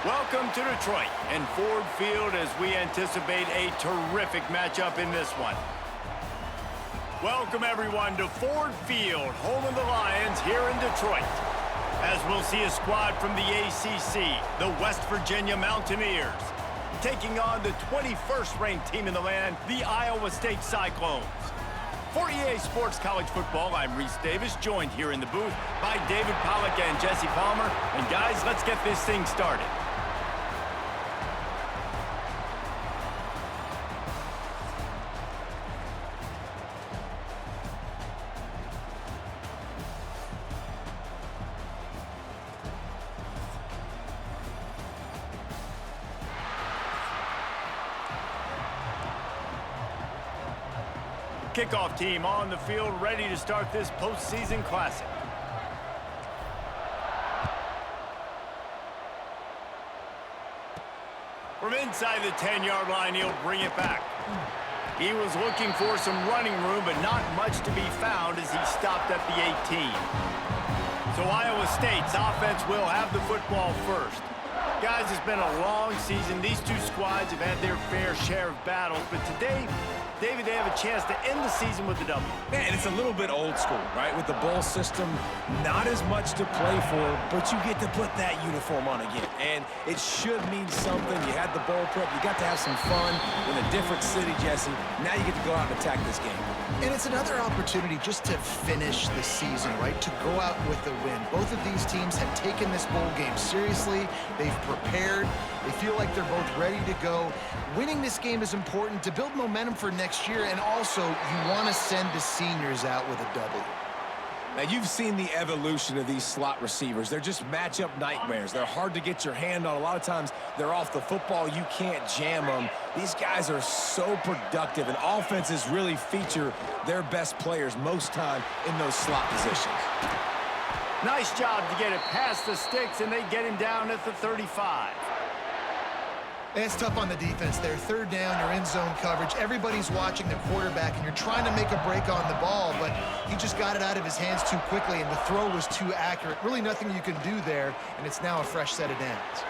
Welcome to Detroit and Ford Field as we anticipate a terrific matchup in this one. Welcome everyone to Ford Field, home of the Lions here in Detroit. As we'll see a squad from the ACC, the West Virginia Mountaineers, taking on the 21st ranked team in the land, the Iowa State Cyclones. For EA Sports College Football, I'm Reese Davis, joined here in the booth by David Pollack and Jesse Palmer. And guys, let's get this thing started. Kickoff team on the field, ready to start this postseason classic. From inside the 10-yard line, he'll bring it back. He was looking for some running room, but not much to be found as he stopped at the 18. So Iowa State's offense will have the football first. Guys, it's been a long season. These two squads have had their fair share of battles, but today, David, they have a chance to end the season with a W. Man, it's a little bit old school, right? With the bowl system, not as much to play for, but you get to put that uniform on again. And it should mean something. You had the bowl prep. You got to have some fun in a different city, Jesse. Now you get to go out and attack this game. And it's another opportunity just to finish the season, right? To go out with a win. Both of these teams have taken this bowl game seriously. They've prepared. They feel like they're both ready to go. Winning this game is important to build momentum for next year, and also you want to send the seniors out with a W. Now, you've seen the evolution of these slot receivers. They're just matchup nightmares. They're hard to get your hand on. A lot of times, they're off the football. You can't jam them. These guys are so productive, and offenses really feature their best players most time in those slot positions. Nice job to get it past the sticks, and they get him down at the 35. It's tough on the defense there. Third down, you're in zone coverage. Everybody's watching the quarterback, and you're trying to make a break on the ball, but he just got it out of his hands too quickly, and the throw was too accurate. Really nothing you can do there, and it's now a fresh set of downs.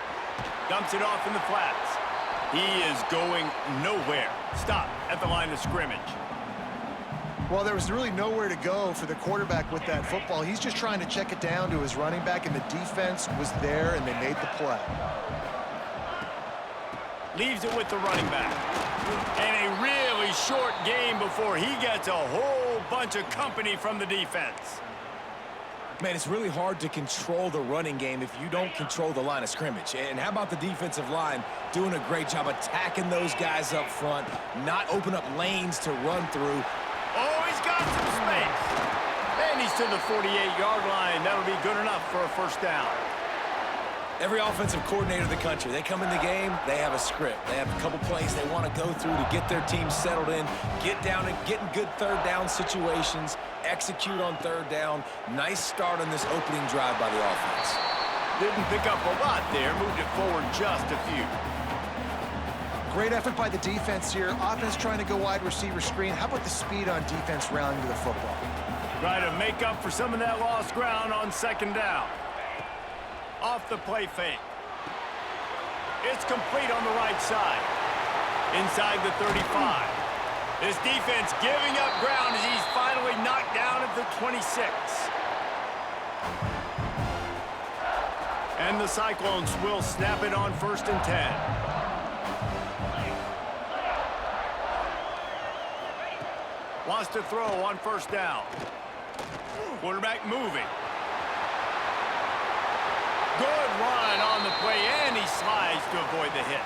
Dumps it off in the flats. He is going nowhere. Stop at the line of scrimmage. Well, there was really nowhere to go for the quarterback with that football. He's just trying to check it down to his running back, and the defense was there, and they made the play. Leaves it with the running back. And a really short game before he gets a whole bunch of company from the defense. Man, it's really hard to control the running game if you don't control the line of scrimmage. And how about the defensive line doing a great job attacking those guys up front, not open up lanes to run through. Oh, he's got some space. And he's to the 48-yard line. That'll be good enough for a first down. Every offensive coordinator in the country, they come in the game, they have a script. They have a couple plays they want to go through to get their team settled in, get down and get in good third down situations, execute on third down. Nice start on this opening drive by the offense. Didn't pick up a lot there, moved it forward just a few. Great effort by the defense here. Offense trying to go wide receiver screen. How about the speed on defense rallying to the football? Try to make up for some of that lost ground on second down. Off the play fake. It's complete on the right side. Inside the 35. This defense giving up ground as he's finally knocked down at the 26. And the Cyclones will snap it on 1st and 10. Wants to throw on first down. Quarterback moving. Good run on the play, and he slides to avoid the hit.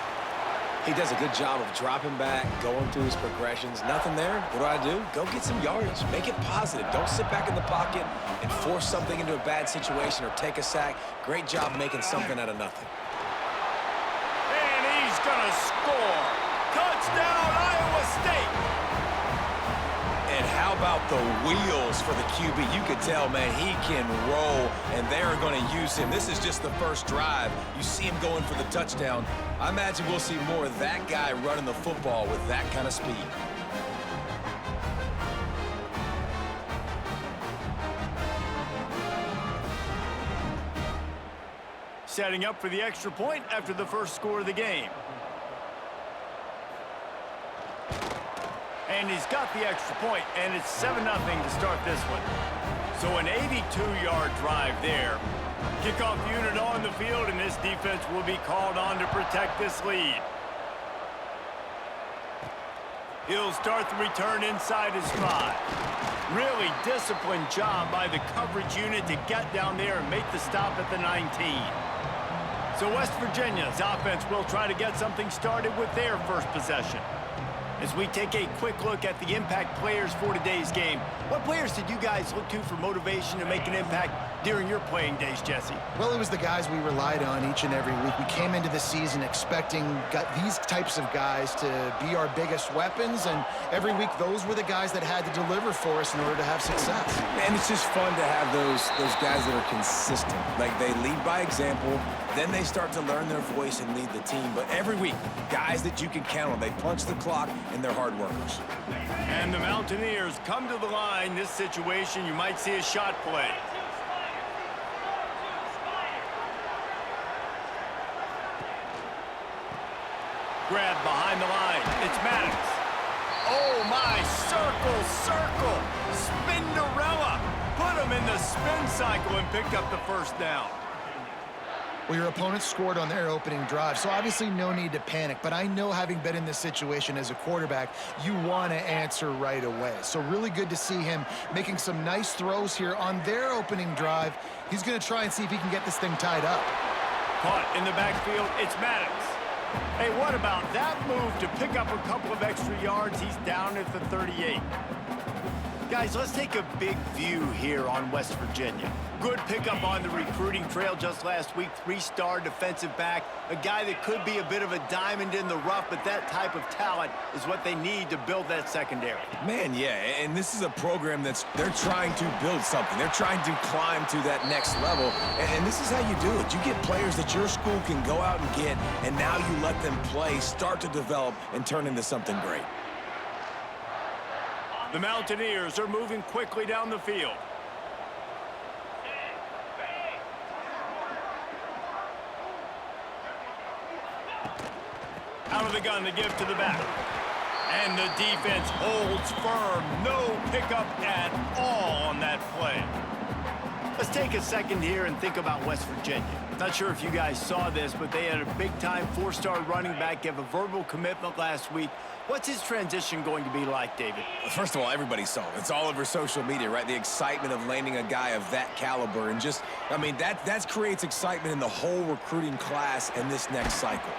He does a good job of dropping back, going through his progressions. Nothing there. What do? Go get some yardage. Make it positive. Don't sit back in the pocket and force something into a bad situation or take a sack. Great job making something out of nothing. And he's going to score. Touchdown, Iowa State. And how about the wheels for the QB? You could tell, man, he can roll, and they're going to use him. This is just the first drive. You see him going for the touchdown. I imagine we'll see more of that guy running the football with that kind of speed. setting up for the extra point after the first score of the game. And he's got the extra point, and it's 7-0 to start this one. So an 82-yard drive there. Kickoff unit on the field, and this defense will be called on to protect this lead. He'll start the return inside his 5. Really disciplined job by the coverage unit to get down there and make the stop at the 19. So West Virginia's offense will try to get something started with their first possession. As we take a quick look at the impact players for today's game, what players did you guys look to for motivation to make an impact during your playing days, Jesse? Well, it was the guys we relied on each and every week. We came into the season expecting these types of guys to be our biggest weapons, and every week those were the guys that had to deliver for us in order to have success. And it's just fun to have those guys that are consistent. Like, they lead by example, then they start to learn their voice and lead the team. But every week, guys that you can count on, they punch the clock, and they're hard workers. And the Mountaineers come to the line. This situation, you might see a shot play. Grab behind the line. It's Maddox. Oh, my. Circle. Spinderella. Put him in the spin cycle and picked up the first down. Well, your opponent scored on their opening drive, so obviously no need to panic. But I know, having been in this situation as a quarterback, you want to answer right away. So really good to see him making some nice throws here on their opening drive. He's going to try and see if he can get this thing tied up. Caught in the backfield, it's Maddox. Hey, what about that move to pick up a couple of extra yards? He's down at the 38. Guys, let's take a big view here on West Virginia. Good pickup on the recruiting trail just last week. 3-star defensive back, a guy that could be a bit of a diamond in the rough, but that type of talent is what they need to build that secondary. Man, yeah, and this is a program they're trying to build something. They're trying to climb to that next level, and this is how you do it. You get players that your school can go out and get, and now you let them play, start to develop, and turn into something great. The Mountaineers are moving quickly down the field. Out of the gun to give to the back. And the defense holds firm. No pickup at all on that play. Let's take a second here and think about West Virginia. Not sure if you guys saw this, but they had a big-time 4-star running back give a verbal commitment last week. What's his transition going to be like, David? First of all, everybody saw it. It's all over social media, right? The excitement of landing a guy of that caliber. And just, I mean, that creates excitement in the whole recruiting class in this next cycle.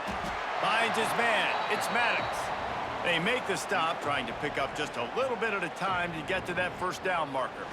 Finds his man. It's Maddox. They make the stop, trying to pick up just a little bit at a time to get to that first down marker.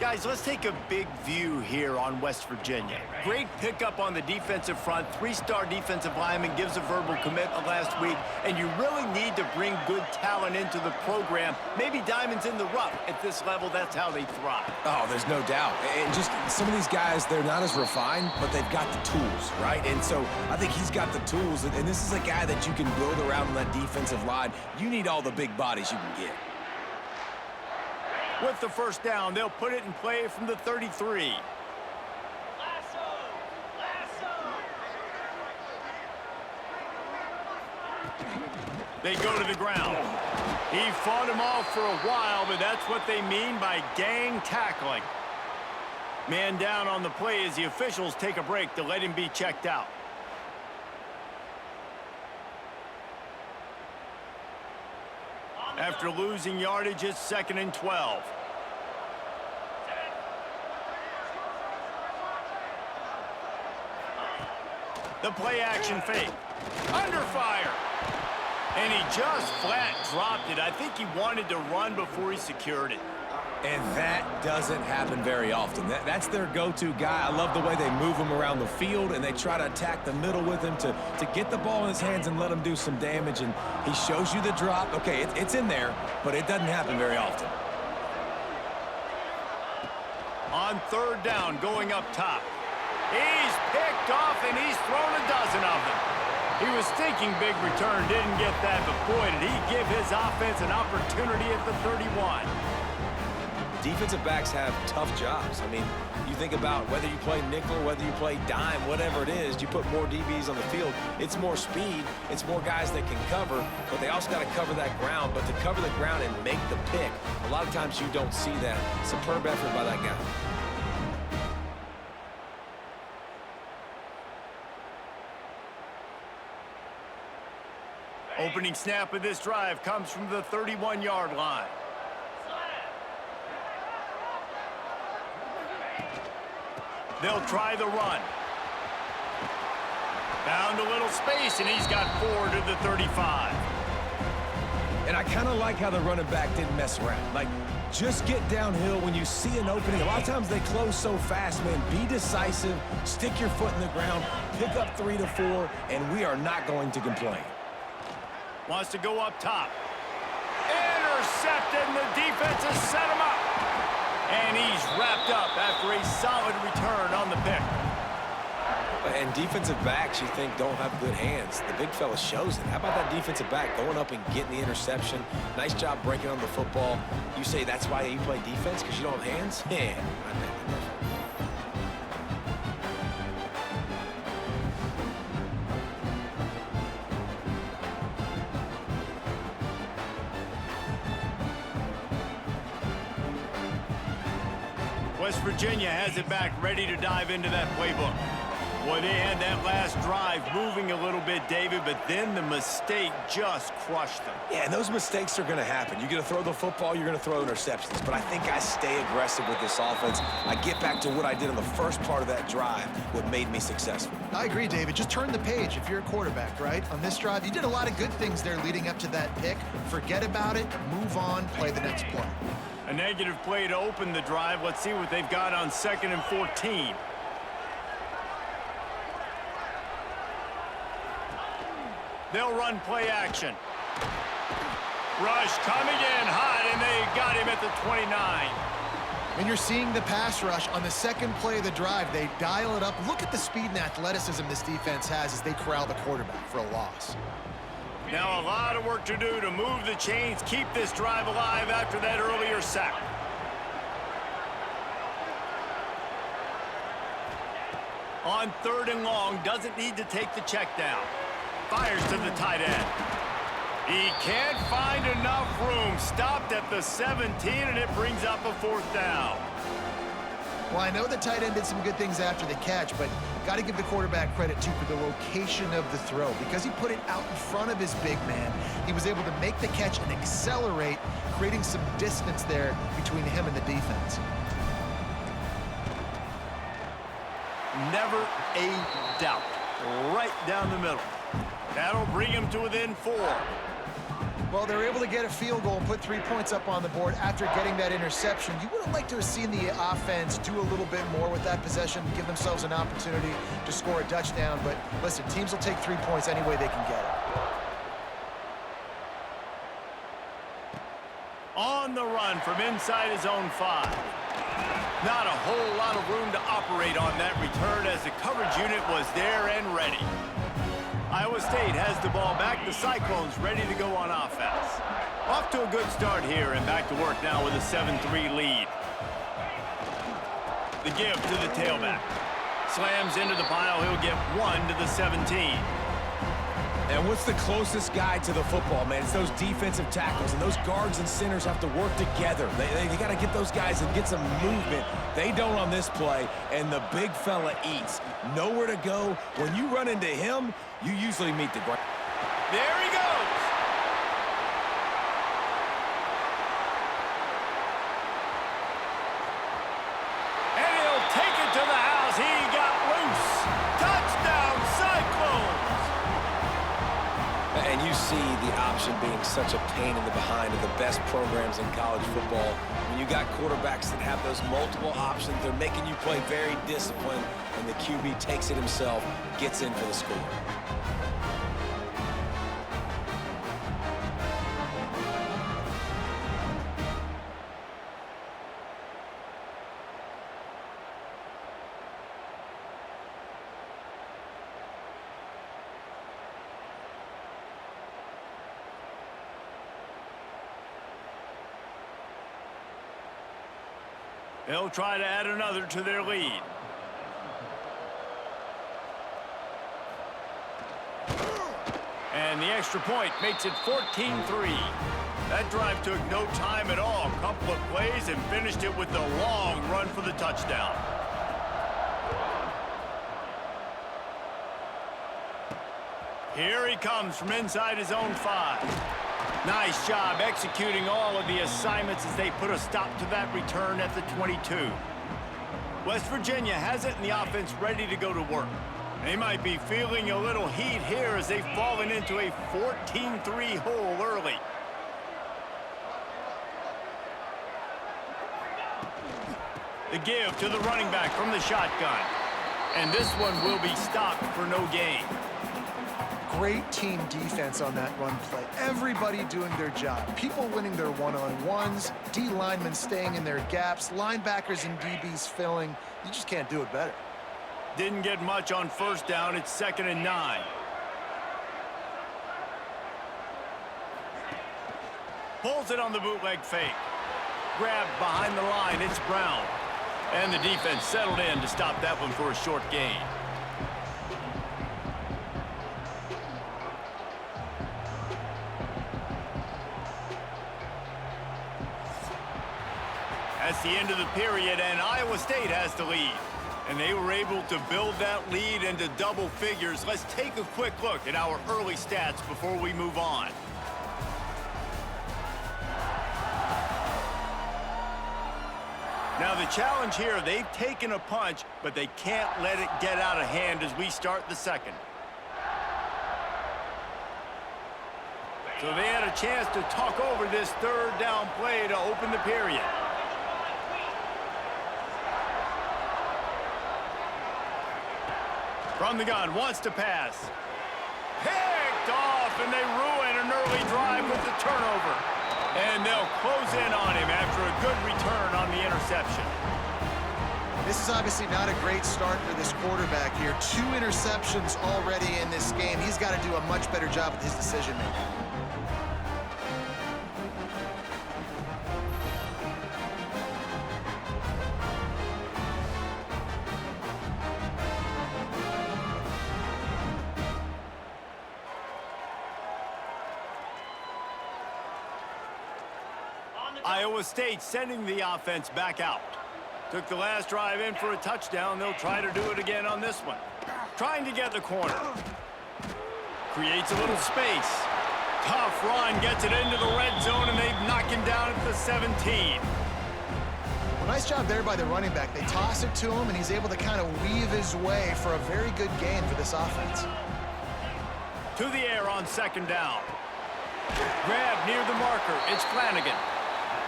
Guys, let's take a big view here on West Virginia. Great pickup on the defensive front. 3-star defensive lineman gives a verbal commitment last week, and you really need to bring good talent into the program. Maybe diamonds in the rough. At this level, that's how they thrive. Oh, there's no doubt. And just some of these guys, they're not as refined, but they've got the tools, right? And so I think he's got the tools, and this is a guy that you can build around on that defensive line. You need all the big bodies you can get. With the first down, they'll put it in play from the 33. They go to the ground. He fought him off for a while, but that's what they mean by gang tackling. Man down on the play as the officials take a break to let him be checked out. After losing yardage, it's 2nd and 12. The play action fake. Under fire. And he just flat dropped it. I think he wanted to run before he secured it. And that doesn't happen very often. That's their go-to guy. I love the way they move him around the field, and they try to attack the middle with him to get the ball in his hands and let him do some damage. And he shows you the drop. Okay, it's in there, but it doesn't happen very often. On 3rd down, going up top. He's picked off, and he's thrown a dozen of them. He was thinking big return, didn't get that, but boy, did he give his offense an opportunity at the 31. Defensive backs have tough jobs. I mean, you think about whether you play nickel, whether you play dime, whatever it is, you put more DBs on the field. It's more speed. It's more guys that can cover, but they also got to cover that ground. But to cover the ground and make the pick, a lot of times you don't see that. Superb effort by that guy. Opening snap of this drive comes from the 31-yard line. They'll try the run. Found a little space, and he's got 4 to the 35. And I kind of like how the running back didn't mess around. Like, just get downhill when you see an opening. A lot of times they close so fast, man. Be decisive, stick your foot in the ground, pick up 3 to 4, and we are not going to complain. Wants to go up top. Intercepted, and the defense has set him up. And he's wrapped up after a solid return on the pick. And defensive backs, you think, don't have good hands. The big fella shows it. How about that defensive back going up and getting the interception? Nice job breaking on the football. You say that's why you play defense, because you don't have hands? Yeah, I bet. West Virginia has it back, ready to dive into that playbook. Boy, they had that last drive moving a little bit, David, but then the mistake just crushed them. Yeah, and those mistakes are going to happen. You're going to throw the football, you're going to throw interceptions. But I think I stay aggressive with this offense. I get back to what I did on the first part of that drive, what made me successful. I agree, David. Just turn the page if you're a quarterback, right? On this drive, you did a lot of good things there leading up to that pick. Forget about it, move on, play the next play. A negative play to open the drive. Let's see what they've got on 2nd and 14. They'll run play action. Rush coming in hot, and they got him at the 29. And you're seeing the pass rush on the second play of the drive. They dial it up. Look at the speed and athleticism this defense has as they corral the quarterback for a loss. Now a lot of work to do to move the chains, keep this drive alive after that earlier sack. On 3rd and long, doesn't need to take the check down. Fires to the tight end. He can't find enough room. Stopped at the 17, and it brings up a 4th down. Well, I know the tight end did some good things after the catch, but got to give the quarterback credit, too, for the location of the throw. Because he put it out in front of his big man, he was able to make the catch and accelerate, creating some distance there between him and the defense. Never a doubt. Right down the middle. That'll bring him to within 4. Well, they're able to get a field goal and put 3 points up on the board after getting that interception. You would have liked to have seen the offense do a little bit more with that possession, give themselves an opportunity to score a touchdown. But listen, teams will take 3 points any way they can get it. On the run from inside his own 5. Not a whole lot of room to operate on that return as the coverage unit was there and ready. Iowa State has the ball back. The Cyclones ready to go on offense. Off to a good start here and back to work now with a 7-3 lead. The give to the tailback. Slams into the pile. He'll get 1 to the 17. And what's the closest guy to the football, man? It's those defensive tackles, and those guards and centers have to work together. They got to get those guys and get some movement. They don't on this play, and the big fella eats. Nowhere to go. When you run into him, you usually meet the ground. There he goes. And he'll take it to the house. He got loose. Touchdown, Cyclones. And you see the option being such a pain in the behind of the best programs in college football. When you got quarterbacks that have those multiple options, they're making you play very disciplined, and the QB takes it himself, gets in for the score. They'll try to add another to their lead. And the extra point makes it 14-3. That drive took no time at all. A couple of plays and finished it with a long run for the touchdown. Here he comes from inside his own 5. Nice job executing all of the assignments as they put a stop to that return at the 22. West Virginia has it in the offense ready to go to work. They might be feeling a little heat here as they've fallen into a 14-3 hole early. The give to the running back from the shotgun. And this one will be stopped for no gain. Great team defense on that run play. Everybody doing their job. People winning their one-on-ones, D linemen staying in their gaps, linebackers and DBs filling. You just can't do it better. Didn't get much on first down. It's 2nd and 9. Pulls it on the bootleg fake. Grabbed behind the line. It's Brown. And the defense settled in to stop that one for a short gain. That's the end of the period, and Iowa State has the lead. And they were able to build that lead into double figures. Let's take a quick look at our early stats before we move on. Now the challenge here, they've taken a punch, but they can't let it get out of hand as we start the second. So they had a chance to talk over this 3rd down play to open the period. From the gun, wants to pass. Picked off, and they ruin an early drive with the turnover. And they'll close in on him after a good return on the interception. This is obviously not a great start for this quarterback here. 2 interceptions already in this game. He's got to do a much better job with his decision-making. Iowa State sending the offense back out. Took the last drive in for a touchdown. They'll try to do it again on this one. Trying to get the corner. Creates a little space. Tough run, gets it into the red zone, and they've knocked him down at the 17. Well, nice job there by the running back. They toss it to him, and he's able to kind of weave his way for a very good gain for this offense. To the air on 2nd down. Grab near the marker. It's Flanagan.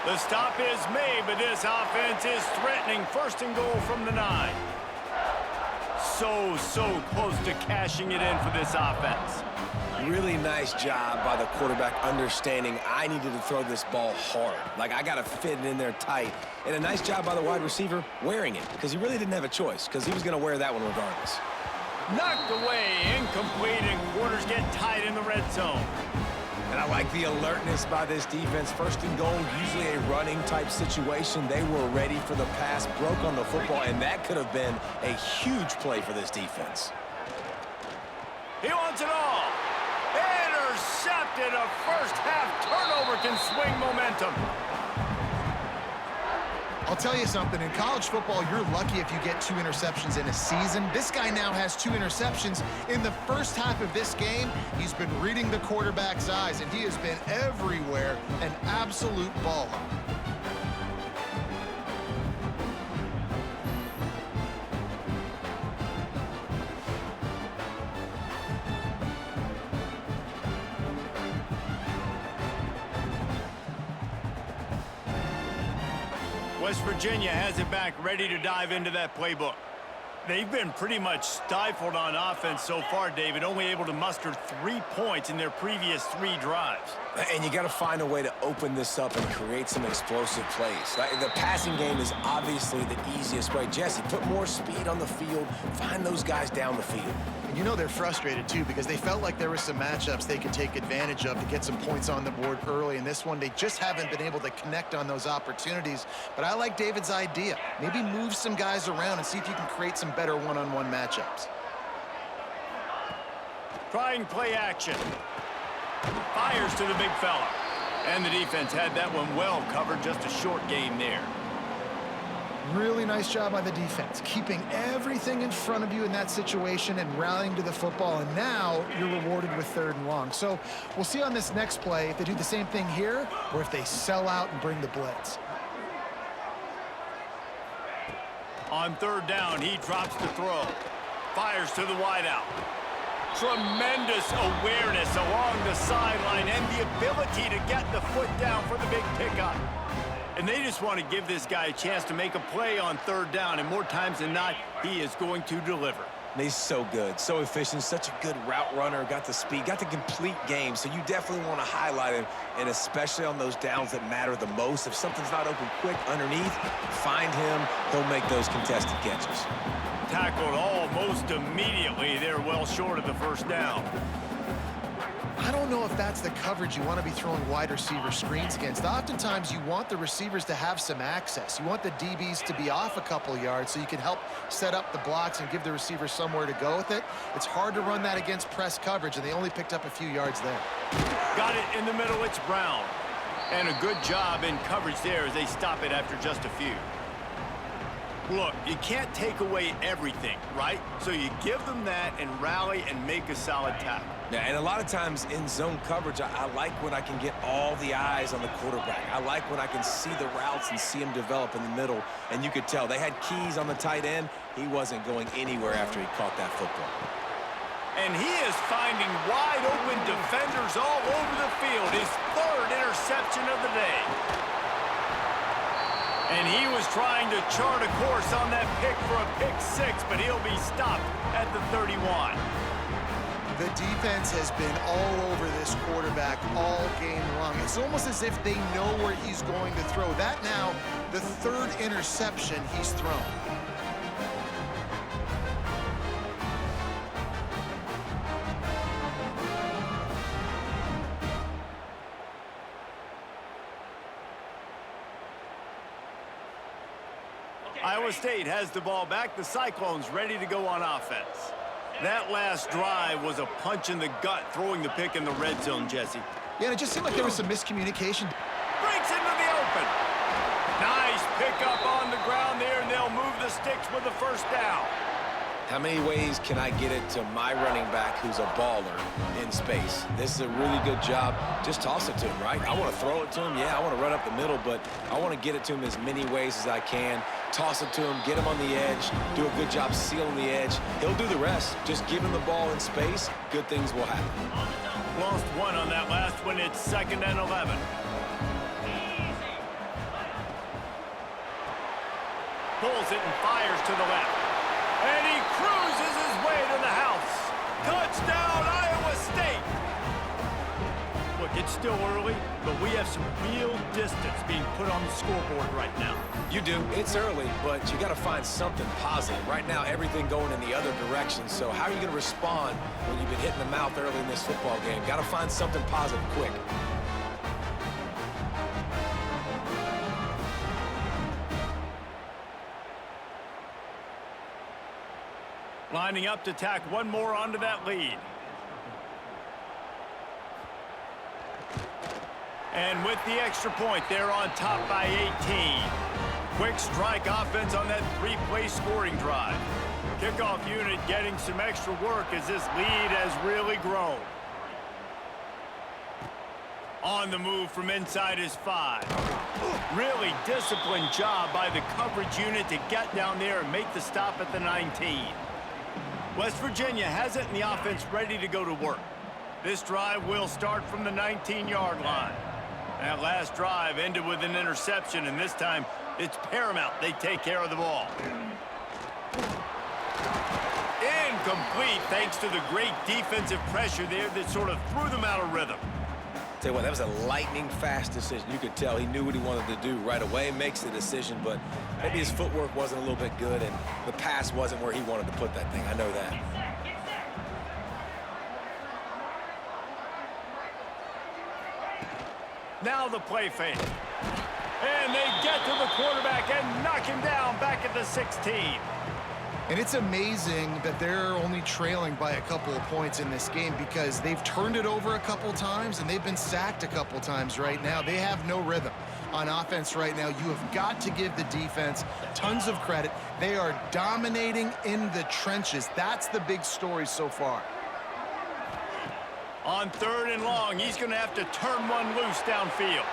The stop is made, but this offense is threatening 1st and goal from the 9. So close to cashing it in for this offense. Really nice job by the quarterback understanding I needed to throw this ball hard. Like, I got to fit it in there tight. And a nice job by the wide receiver wearing it, because he really didn't have a choice, because he was going to wear that one regardless. Knocked away, incomplete, and quarters get tight in the red zone. And I like the alertness by this defense. 1st and goal, usually a running type situation. They were ready for the pass, broke on the football, and that could have been a huge play for this defense. He wants it all. Intercepted. A first-half turnover can swing momentum. I'll tell you something, in college football, you're lucky if you get 2 interceptions in a season. This guy now has 2 interceptions in the first half of this game. He's been reading the quarterback's eyes, and he has been everywhere, an absolute baller. West Virginia has it back, ready to dive into that playbook. They've been pretty much stifled on offense so far, David, only able to muster 3 points in their previous 3 drives. And you got to find a way to open this up and create some explosive plays. The passing game is obviously the easiest way. Jesse, put more speed on the field. Find those guys down the field. And you know they're frustrated, too, because they felt like there were some matchups they could take advantage of to get some points on the board early. In this one, they just haven't been able to connect on those opportunities. But I like David's idea. Maybe move some guys around and see if you can create some better one-on-one matchups. Trying play action. Fires to the big fella. And the defense had that one well covered. Just a short game there. Really nice job by the defense, keeping everything in front of you in that situation and rallying to the football. And now you're rewarded with 3rd and long. So we'll see on this next play if they do the same thing here or if they sell out and bring the blitz. On 3rd down, he drops the throw. Fires to the wideout. Tremendous awareness along the sideline and the ability to get the foot down for the big pickup. And they just want to give this guy a chance to make a play on 3rd down, and more times than not, he is going to deliver. He's so good, so efficient, such a good route runner, got the speed, got the complete game, so you definitely want to highlight him, and especially on those downs that matter the most. If something's not open quick underneath, find him, he'll make those contested catches. Tackled almost immediately. They're well short of the 1st down. I don't know if that's the coverage you want to be throwing wide receiver screens against. Oftentimes, you want the receivers to have some access. You want the DBs to be off a couple yards so you can help set up the blocks and give the receivers somewhere to go with it. It's hard to run that against press coverage, and they only picked up a few yards there. Got it in the middle. It's Brown. And a good job in coverage there as they stop it after just a few. Look, you can't take away everything, right? So you give them that and rally and make a solid tackle. Yeah, and a lot of times in zone coverage, I like when I can get all the eyes on the quarterback. I like when I can see the routes and see him develop in the middle. And you could tell they had keys on the tight end. He wasn't going anywhere after he caught that football. And he is finding wide open defenders all over the field. His 3rd interception of the day. And he was trying to chart a course on that pick for a pick 6, but he'll be stopped at the 31. The defense has been all over this quarterback all game long. It's almost as if they know where he's going to throw. That now, the 3rd interception he's thrown. Iowa State has the ball back. The Cyclones ready to go on offense. That last drive was a punch in the gut, throwing the pick in the red zone, Jesse. Yeah, and it just seemed like there was some miscommunication. Breaks into the open. Nice pickup on the ground there, and they'll move the sticks with the 1st down. How many ways can I get it to my running back who's a baller in space? This is a really good job. Just toss it to him, right? I want to throw it to him. Yeah, I want to run up the middle, but I want to get it to him as many ways as I can. Toss it to him, get him on the edge, do a good job sealing the edge. He'll do the rest. Just give him the ball in space, good things will happen. Lost 1 on that last one. It's 2nd and 11. Pulls it and fires to the left. And he cruises his way to the house. Touchdown, Iowa State. Look, it's still early, but we have some real distance being put on the scoreboard right now. You do. It's early, but you got to find something positive. Right now, everything going in the other direction. So how are you going to respond when you've been hit in the mouth early in this football game? Got to find something positive quick. Lining up to tack one more onto that lead. And with the extra point, they're on top by 18. Quick strike offense on that 3-play scoring drive. Kickoff unit getting some extra work as this lead has really grown. On the move from inside his 5. Really disciplined job by the coverage unit to get down there and make the stop at the 19. West Virginia has it in the offense ready to go to work. This drive will start from the 19-yard line. That last drive ended with an interception, and this time it's paramount they take care of the ball. Incomplete thanks to the great defensive pressure there that sort of threw them out of rhythm. Tell you what, that was a lightning-fast decision. You could tell he knew what he wanted to do right away, makes the decision, but maybe his footwork wasn't a little bit good, and the pass wasn't where he wanted to put that thing. I know that. Now the play fake. And they get to the quarterback and knock him down back at the 16. And it's amazing that they're only trailing by a couple of points in this game because they've turned it over a couple times and they've been sacked a couple times right now. They have no rhythm on offense right now. You have got to give the defense tons of credit. They are dominating in the trenches. That's the big story so far. On 3rd and long, he's going to have to turn one loose downfield.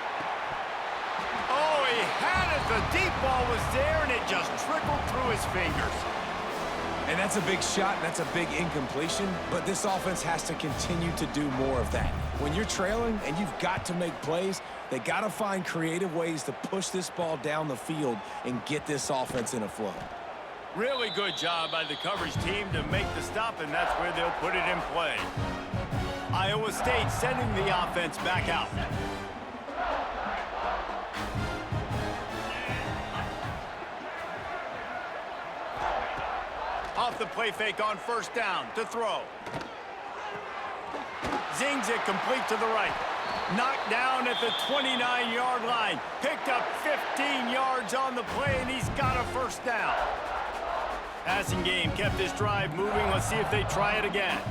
Oh, he had it. The deep ball was there, and it just trickled through his fingers. And that's a big shot, and that's a big incompletion, but this offense has to continue to do more of that. When you're trailing and you've got to make plays, they got to find creative ways to push this ball down the field and get this offense in a flow. Really good job by the coverage team to make the stop, and that's where they'll put it in play. Iowa State sending the offense back out. Off the play fake on 1st down to throw. Zings it complete to the right. Knocked down at the 29-yard line. Picked up 15 yards on the play, and he's got a 1st down. Passing game kept this drive moving. Let's see if they try it again.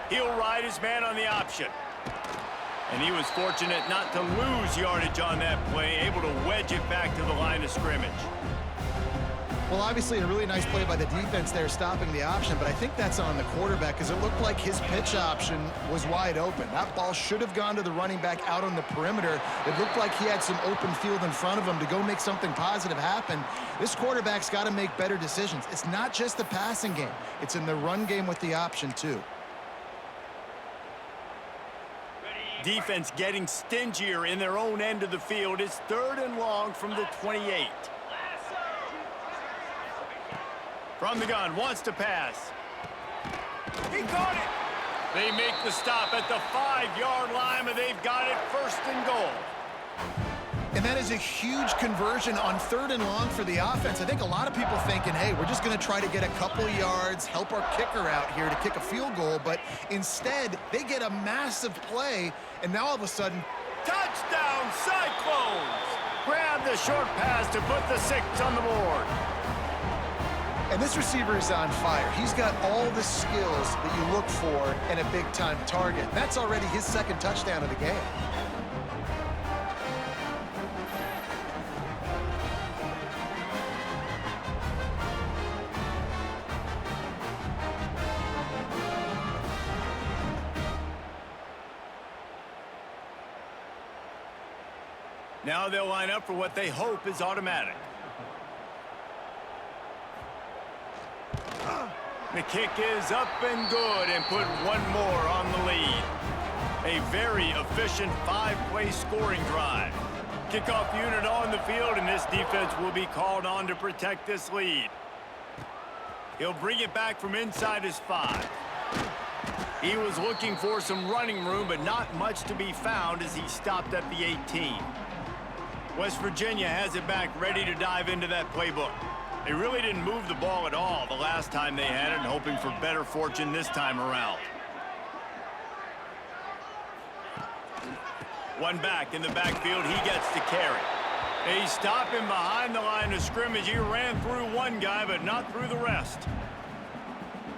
He'll ride his man on the option. And he was fortunate not to lose yardage on that play, able to wedge it back to the line of scrimmage. Well, obviously a really nice play by the defense there stopping the option, but I think that's on the quarterback because it looked like his pitch option was wide open. That ball should have gone to the running back out on the perimeter. It looked like he had some open field in front of him to go make something positive happen. This quarterback's got to make better decisions. It's not just the passing game. It's in the run game with the option, too. Defense getting stingier in their own end of the field. It's 3rd and long from the 28. From the gun, wants to pass. He caught it. They make the stop at the 5-yard line, but they've got it 1st and goal. And that is a huge conversion on 3rd and long for the offense. I think a lot of people thinking, hey, we're just going to try to get a couple yards, help our kicker out here to kick a field goal. But instead, they get a massive play, and now all of a sudden, touchdown, Cyclones! Grab the short pass to put the 6 on the board. and this receiver is on fire. He's got all the skills that you look for in a big-time target. That's already his 2nd touchdown of the game. Now they'll line up for what they hope is automatic. The kick is up and good, and put one more on the lead. A very efficient 5-play scoring drive. Kickoff unit on the field, and this defense will be called on to protect this lead. He'll bring it back from inside his 5. He was looking for some running room, but not much to be found as he stopped at the 18. West Virginia has it back, ready to dive into that playbook. They really didn't move the ball at all the last time they had it, and hoping for better fortune this time around. One back in the backfield, he gets to carry. They stop him behind the line of scrimmage. He ran through one guy, but not through the rest.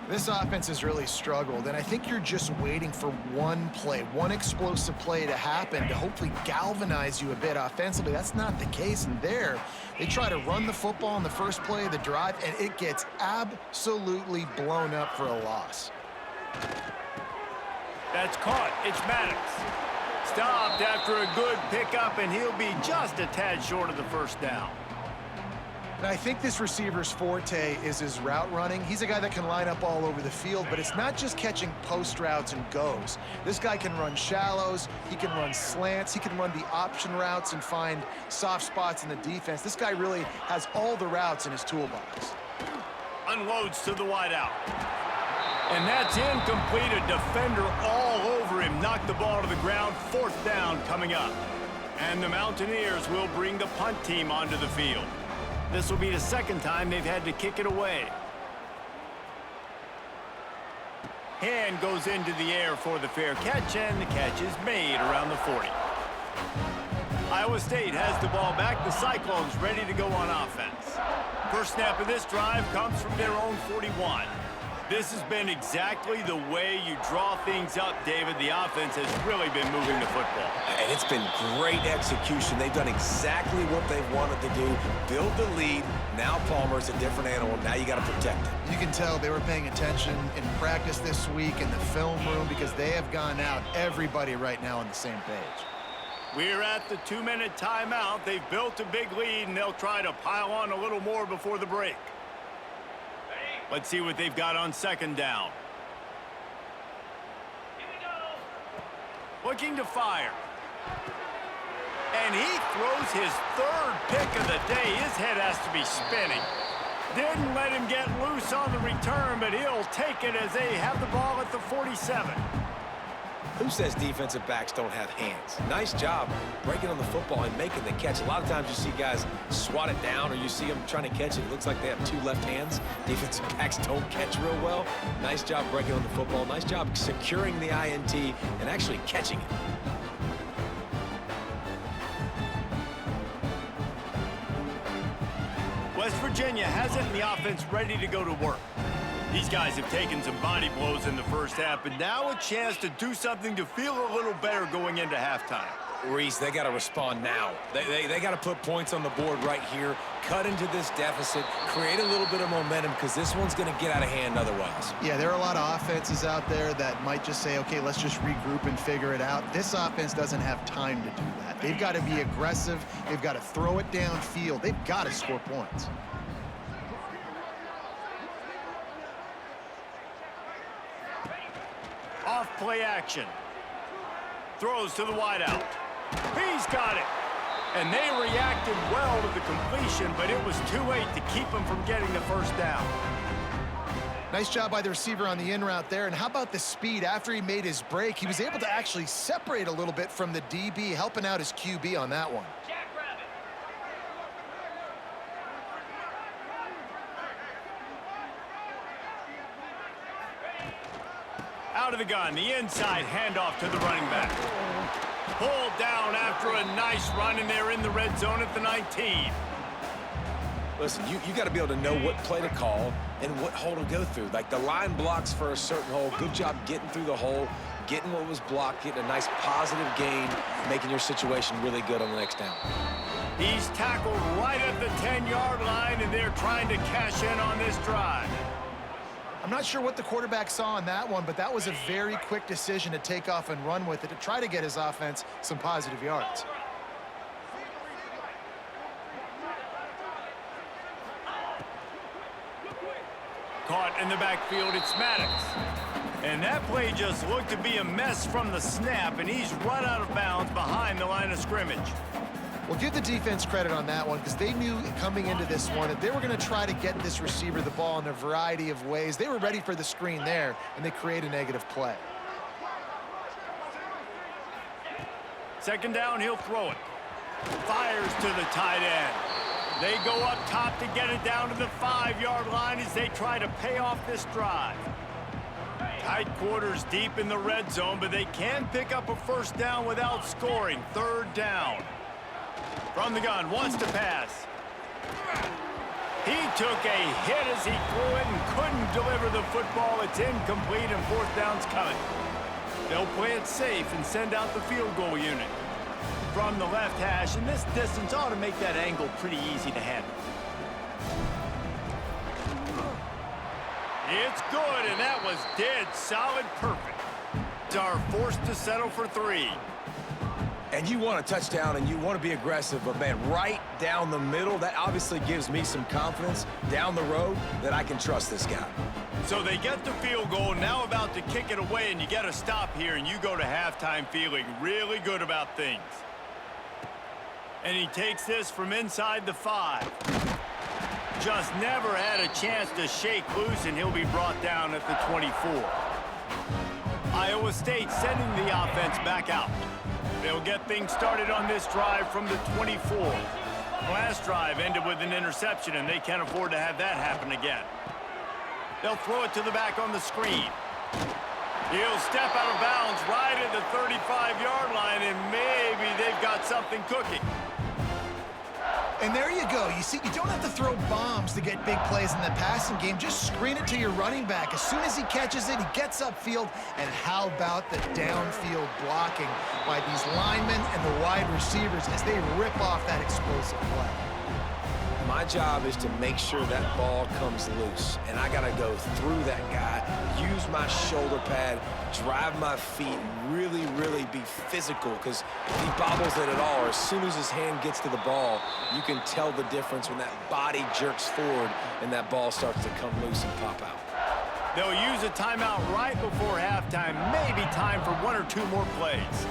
This offense has really struggled, and I think you're just waiting for one play, one explosive play to happen to hopefully galvanize you a bit offensively. That's not the case, and there, they try to run the football in the first play of the drive, and it gets absolutely blown up for a loss. That's caught. It's Maddox. Stopped after a good pickup, and he'll be just a tad short of the first down. And I think this receiver's forte is his route running. He's a guy that can line up all over the field, but it's not just catching post routes and goes. This guy can run shallows, he can run slants, he can run the option routes and find soft spots in the defense. This guy really has all the routes in his toolbox. Unloads to the wideout. And that's incomplete. A defender all over after him knocked the ball to the ground. 4th down coming up. And the Mountaineers will bring the punt team onto the field. This will be the 2nd time they've had to kick it away. Hand goes into the air for the fair catch, and the catch is made around the 40. Iowa State has the ball back. The Cyclones ready to go on offense. First snap of this drive comes from their own 41. This has been exactly the way you draw things up, David. The offense has really been moving the football. And it's been great execution. They've done exactly what they've wanted to do. Build the lead. Now Palmer's a different animal. Now you got to protect it. You can tell they were paying attention in practice this week in the film room because they have gone out, everybody right now on the same page. We're at the 2-minute timeout. They've built a big lead, and they'll try to pile on a little more before the break. Let's see what they've got on 2nd down. Looking to fire. And he throws his 3rd pick of the day. His head has to be spinning. Didn't let him get loose on the return, but he'll take it as they have the ball at the 47. Who says defensive backs don't have hands? Nice job breaking on the football and making the catch. A lot of times you see guys swat it down or you see them trying to catch it. It looks like they have 2 left hands. Defensive backs don't catch real well. Nice job breaking on the football. Nice job securing the INT and actually catching it. West Virginia has it in the offense ready to go to work. These guys have taken some body blows in the first half, but now a chance to do something to feel a little better going into halftime. Reese, they got to respond now. They got to put points on the board right here, cut into this deficit, create a little bit of momentum because this one's going to get out of hand otherwise. Yeah, there are a lot of offenses out there that might just say, okay, let's just regroup and figure it out. This offense doesn't have time to do that. They've got to be aggressive. They've got to throw it downfield. They've got to score points. Off play action. Throws to the wideout. He's got it. And they reacted well to the completion, but it was too late to keep him from getting the 1st down. Nice job by the receiver on the in route there. And how about the speed? After he made his break, he was able to actually separate a little bit from the DB, helping out his QB on that one. Out of the gun, the inside handoff to the running back. Pulled down after a nice run, and they're in the red zone at the 19. Listen, you got to be able to know what play to call and what hole to go through. Like the line blocks for a certain hole. Good job getting through the hole, getting what was blocked, getting a nice positive gain, making your situation really good on the next down. He's tackled right at the 10-yard line, and they're trying to cash in on this drive. I'm not sure what the quarterback saw on that one, but that was a very quick decision to take off and run with it to try to get his offense some positive yards. Caught in the backfield, it's Maddox. And that play just looked to be a mess from the snap, and he's run out of bounds behind the line of scrimmage. Well, give the defense credit on that one because they knew coming into this one that they were going to try to get this receiver the ball in a variety of ways. They were ready for the screen there, and they create a negative play. 2nd down, he'll throw it. Fires to the tight end. They go up top to get it down to the 5-yard line as they try to pay off this drive. Tight quarters deep in the red zone, but they can pick up a 1st down without scoring. 3rd down. From the gun, wants to pass. He took a hit as he threw it and couldn't deliver the football. It's incomplete, and 4th down's coming. They'll play it safe and send out the field goal unit. From the left hash, and this distance ought to make that angle pretty easy to handle. It's good, and that was dead solid perfect. Are forced to settle for 3. And you want a touchdown and you want to be aggressive, but man, right down the middle, that obviously gives me some confidence down the road that I can trust this guy. So they get the field goal, now about to kick it away, and you get a stop here, and you go to halftime feeling really good about things. And he takes this from inside the 5. Just never had a chance to shake loose, and he'll be brought down at the 24. Iowa State sending the offense back out. They'll get things started on this drive from the 24. Last drive ended with an interception, and they can't afford to have that happen again. They'll throw it to the back on the screen. He'll step out of bounds right at the 35-yard line, and maybe they've got something cooking. And there you go. You see, you don't have to throw bombs to get big plays in the passing game. Just screen it to your running back. As soon as he catches it, he gets upfield. And how about the downfield blocking by these linemen and the wide receivers as they rip off that explosive play? My job is to make sure that ball comes loose, and I got to go through that guy, use my shoulder pad, drive my feet, really, really be physical, because if he bobbles it at all, or as soon as his hand gets to the ball, you can tell the difference when that body jerks forward and that ball starts to come loose and pop out. They'll use a timeout right before halftime, maybe time for one or two more plays.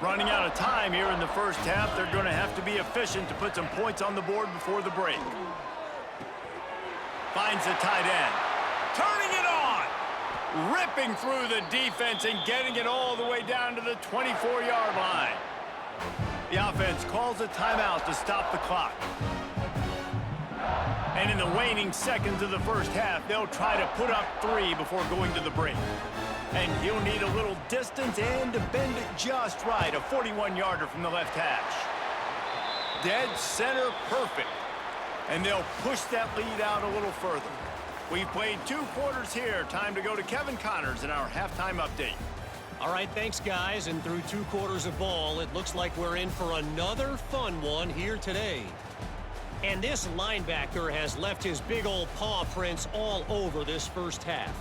Running out of time here in the first half, they're going to have to be efficient to put some points on the board before the break. Finds the tight end. Turning it on! Ripping through the defense and getting it all the way down to the 24-yard line. The offense calls a timeout to stop the clock. And in the waning seconds of the first half, they'll try to put up 3 before going to the break. And he'll need a little distance and to bend it just right. A 41-yarder from the left hash. Dead center perfect. And they'll push that lead out a little further. We've played 2 quarters here. Time to go to Kevin Connors in our halftime update. All right, thanks, guys. And through 2 quarters of ball, it looks like we're in for another fun one here today. And this linebacker has left his big old paw prints all over this first half.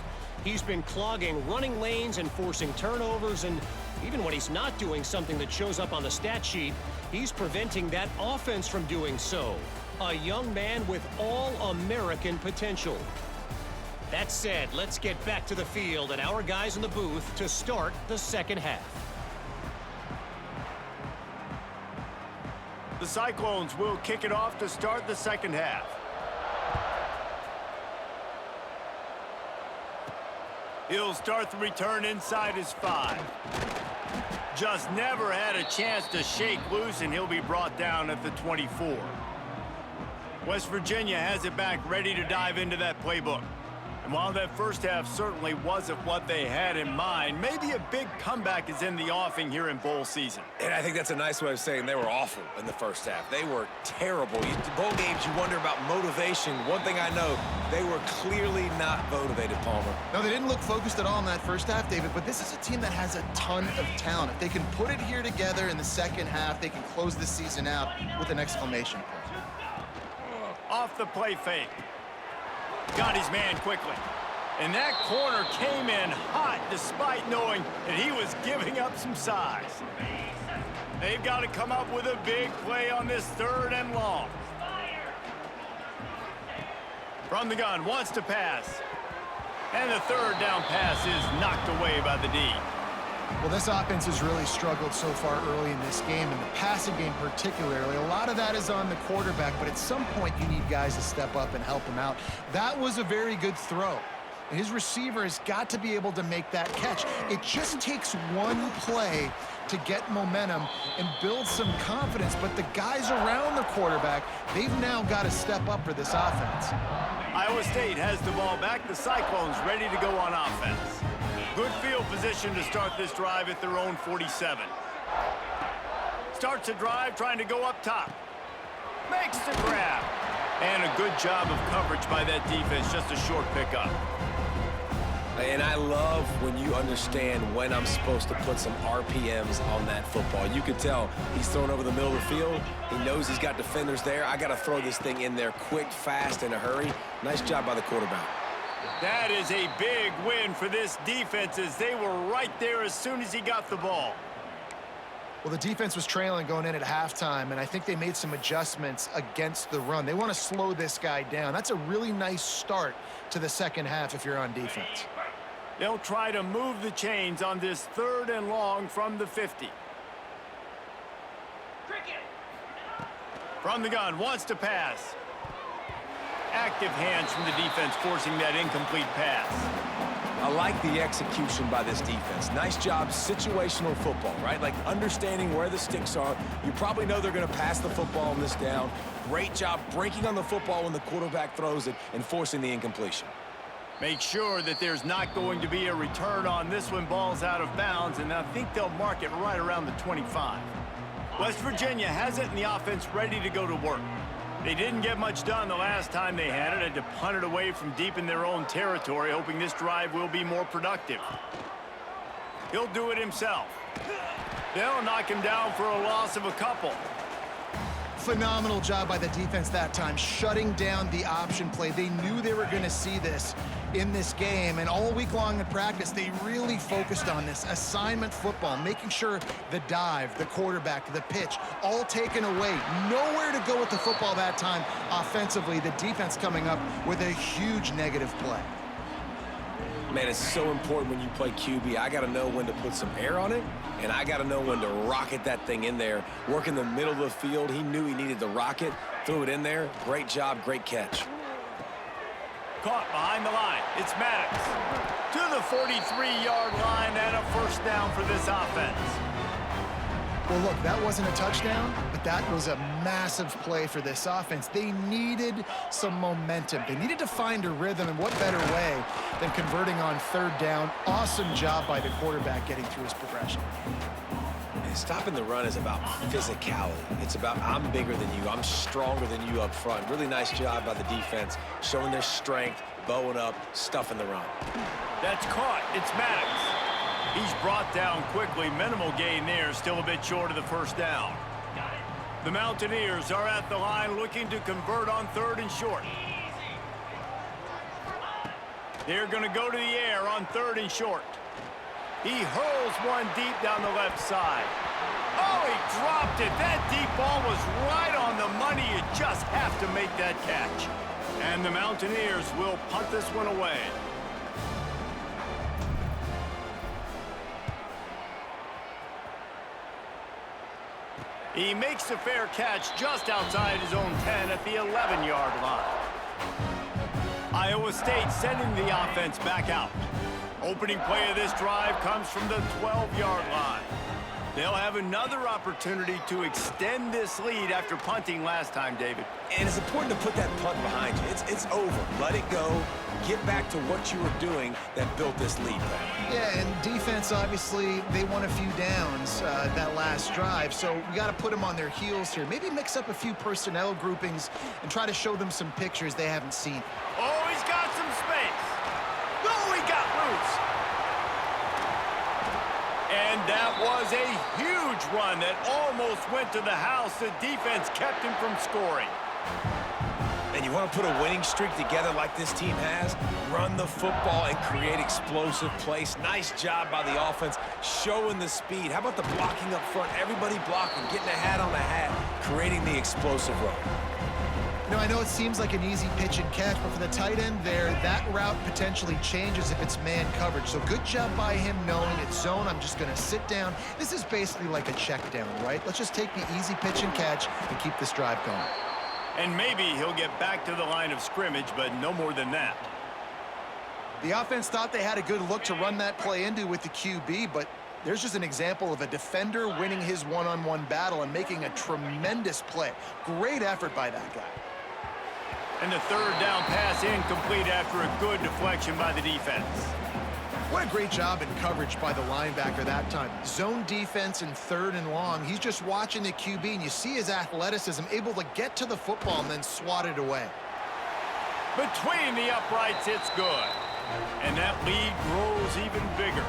He's been clogging running lanes and forcing turnovers, and even when he's not doing something that shows up on the stat sheet, he's preventing that offense from doing so. A young man with all-American potential. That said, let's get back to the field and our guys in the booth to start the second half. The Cyclones will kick it off to start the second half. He'll start the return inside his 5. Just never had a chance to shake loose, and he'll be brought down at the 24. West Virginia has it back, ready to dive into that playbook. And while that first half certainly wasn't what they had in mind, maybe a big comeback is in the offing here in bowl season. And I think that's a nice way of saying they were awful in the first half. They were terrible. Bowl games, you wonder about motivation. One thing I know, they were clearly not motivated, Palmer. No, they didn't look focused at all in that first half, David, but this is a team that has a ton of talent. If they can put it here together in the second half, they can close this season out with an exclamation point. Off the play fake. Got his man quickly. And that corner came in hot despite knowing that he was giving up some size. They've got to come up with a big play on this 3rd and long. From the gun, wants to pass. And the 3rd down pass is knocked away by the D. Well, this offense has really struggled so far early in this game, and the passing game particularly. A lot of that is on the quarterback, but at some point you need guys to step up and help him out. That was a very good throw. His receiver has got to be able to make that catch. It just takes one play to get momentum and build some confidence, but the guys around the quarterback, they've now got to step up for this offense. Iowa State has the ball back. The Cyclones ready to go on offense. Good field position to start this drive at their own 47. Starts a drive trying to go up top. Makes the grab. And a good job of coverage by that defense, just a short pickup. And I love when you understand when I'm supposed to put some RPMs on that football. You can tell he's throwing over the middle of the field. He knows he's got defenders there. I got to throw this thing in there quick, fast, in a hurry. Nice job by the quarterback. That is a big win for this defense as they were right there as soon as he got the ball. Well, the defense was trailing going in at halftime, and I think they made some adjustments against the run. They want to slow this guy down. That's a really nice start to the second half if you're on defense. They'll try to move the chains on this 3rd and long from the 50. From the gun, wants to pass. Active hands from the defense forcing that incomplete pass. I like the execution by this defense. Nice job, situational football, right? Like understanding where the sticks are. You probably know they're going to pass the football on this down. Great job breaking on the football when the quarterback throws it and forcing the incompletion. Make sure that there's not going to be a return on this when ball's out of bounds, and I think they'll mark it right around the 25. West Virginia has it and the offense ready to go to work. They didn't get much done the last time they had it. Had to punt it away from deep in their own territory, hoping this drive will be more productive. He'll do it himself. They'll knock him down for a loss of a couple. Phenomenal job by the defense that time, shutting down the option play. They knew they were going to see this in this game, and all week long in practice, they really focused on this assignment football, making sure the dive, the quarterback, the pitch, all taken away. Nowhere to go with the football that time offensively. The defense coming up with a huge negative play. Man, it's so important when you play QB. I got to know when to put some air on it, and I got to know when to rocket that thing in there. Work in the middle of the field. He knew he needed the rocket, threw it in there. Great job, great catch. Caught behind the line. It's Maddox. To the 43-yard line and a first down for this offense. Well, look, that wasn't a touchdown, but that was a massive play for this offense. They needed some momentum. They needed to find a rhythm, and what better way than converting on third down. Awesome job by the quarterback getting through his progression. And stopping the run is about physicality. It's about I'm bigger than you. I'm stronger than you up front. Really nice job by the defense, showing their strength, bowing up, stuffing the run. That's caught. It's Maddox. He's brought down quickly. Minimal gain there, still a bit short of the first down. The Mountaineers are at the line looking to convert on third and short. They're going to go to the air on third and short. He hurls one deep down the left side. Oh, he dropped it. That deep ball was right on the money. You just have to make that catch. And the Mountaineers will punt this one away. He makes a fair catch just outside his own 10 at the 11-yard line. Iowa State sending the offense back out. Opening play of this drive comes from the 12-yard line. They'll have another opportunity to extend this lead after punting last time, David. And it's important to put that punt behind you. It's over. Let it go. Get back to what you were doing that built this lead. Yeah, and defense, obviously, they won a few downs that last drive, so we got to put them on their heels here. Maybe mix up a few personnel groupings and try to show them some pictures they haven't seen. Oh, he's got some space. Oh, he got loose. And that was a huge run that almost went to the house. The defense kept him from scoring. And you want to put a winning streak together like this team has, run the football and create explosive plays. Nice job by the offense, showing the speed. How about the blocking up front? Everybody blocking, getting a hat on a hat, creating the explosive run. You know, I know it seems like an easy pitch and catch, but for the tight end there, that route potentially changes if it's man coverage. So good job by him knowing it's zone. I'm just going to sit down. This is basically like a check down, right? Let's just take the easy pitch and catch and keep this drive going. And maybe he'll get back to the line of scrimmage, but no more than that. The offense thought they had a good look to run that play into with the QB, but there's just an example of a defender winning his one-on-one battle and making a tremendous play. Great effort by that guy. And the third down pass incomplete after a good deflection by the defense. What a great job in coverage by the linebacker that time. Zone defense in third and long. He's just watching the QB, and you see his athleticism, able to get to the football and then swat it away. Between the uprights, it's good. And that lead grows even bigger.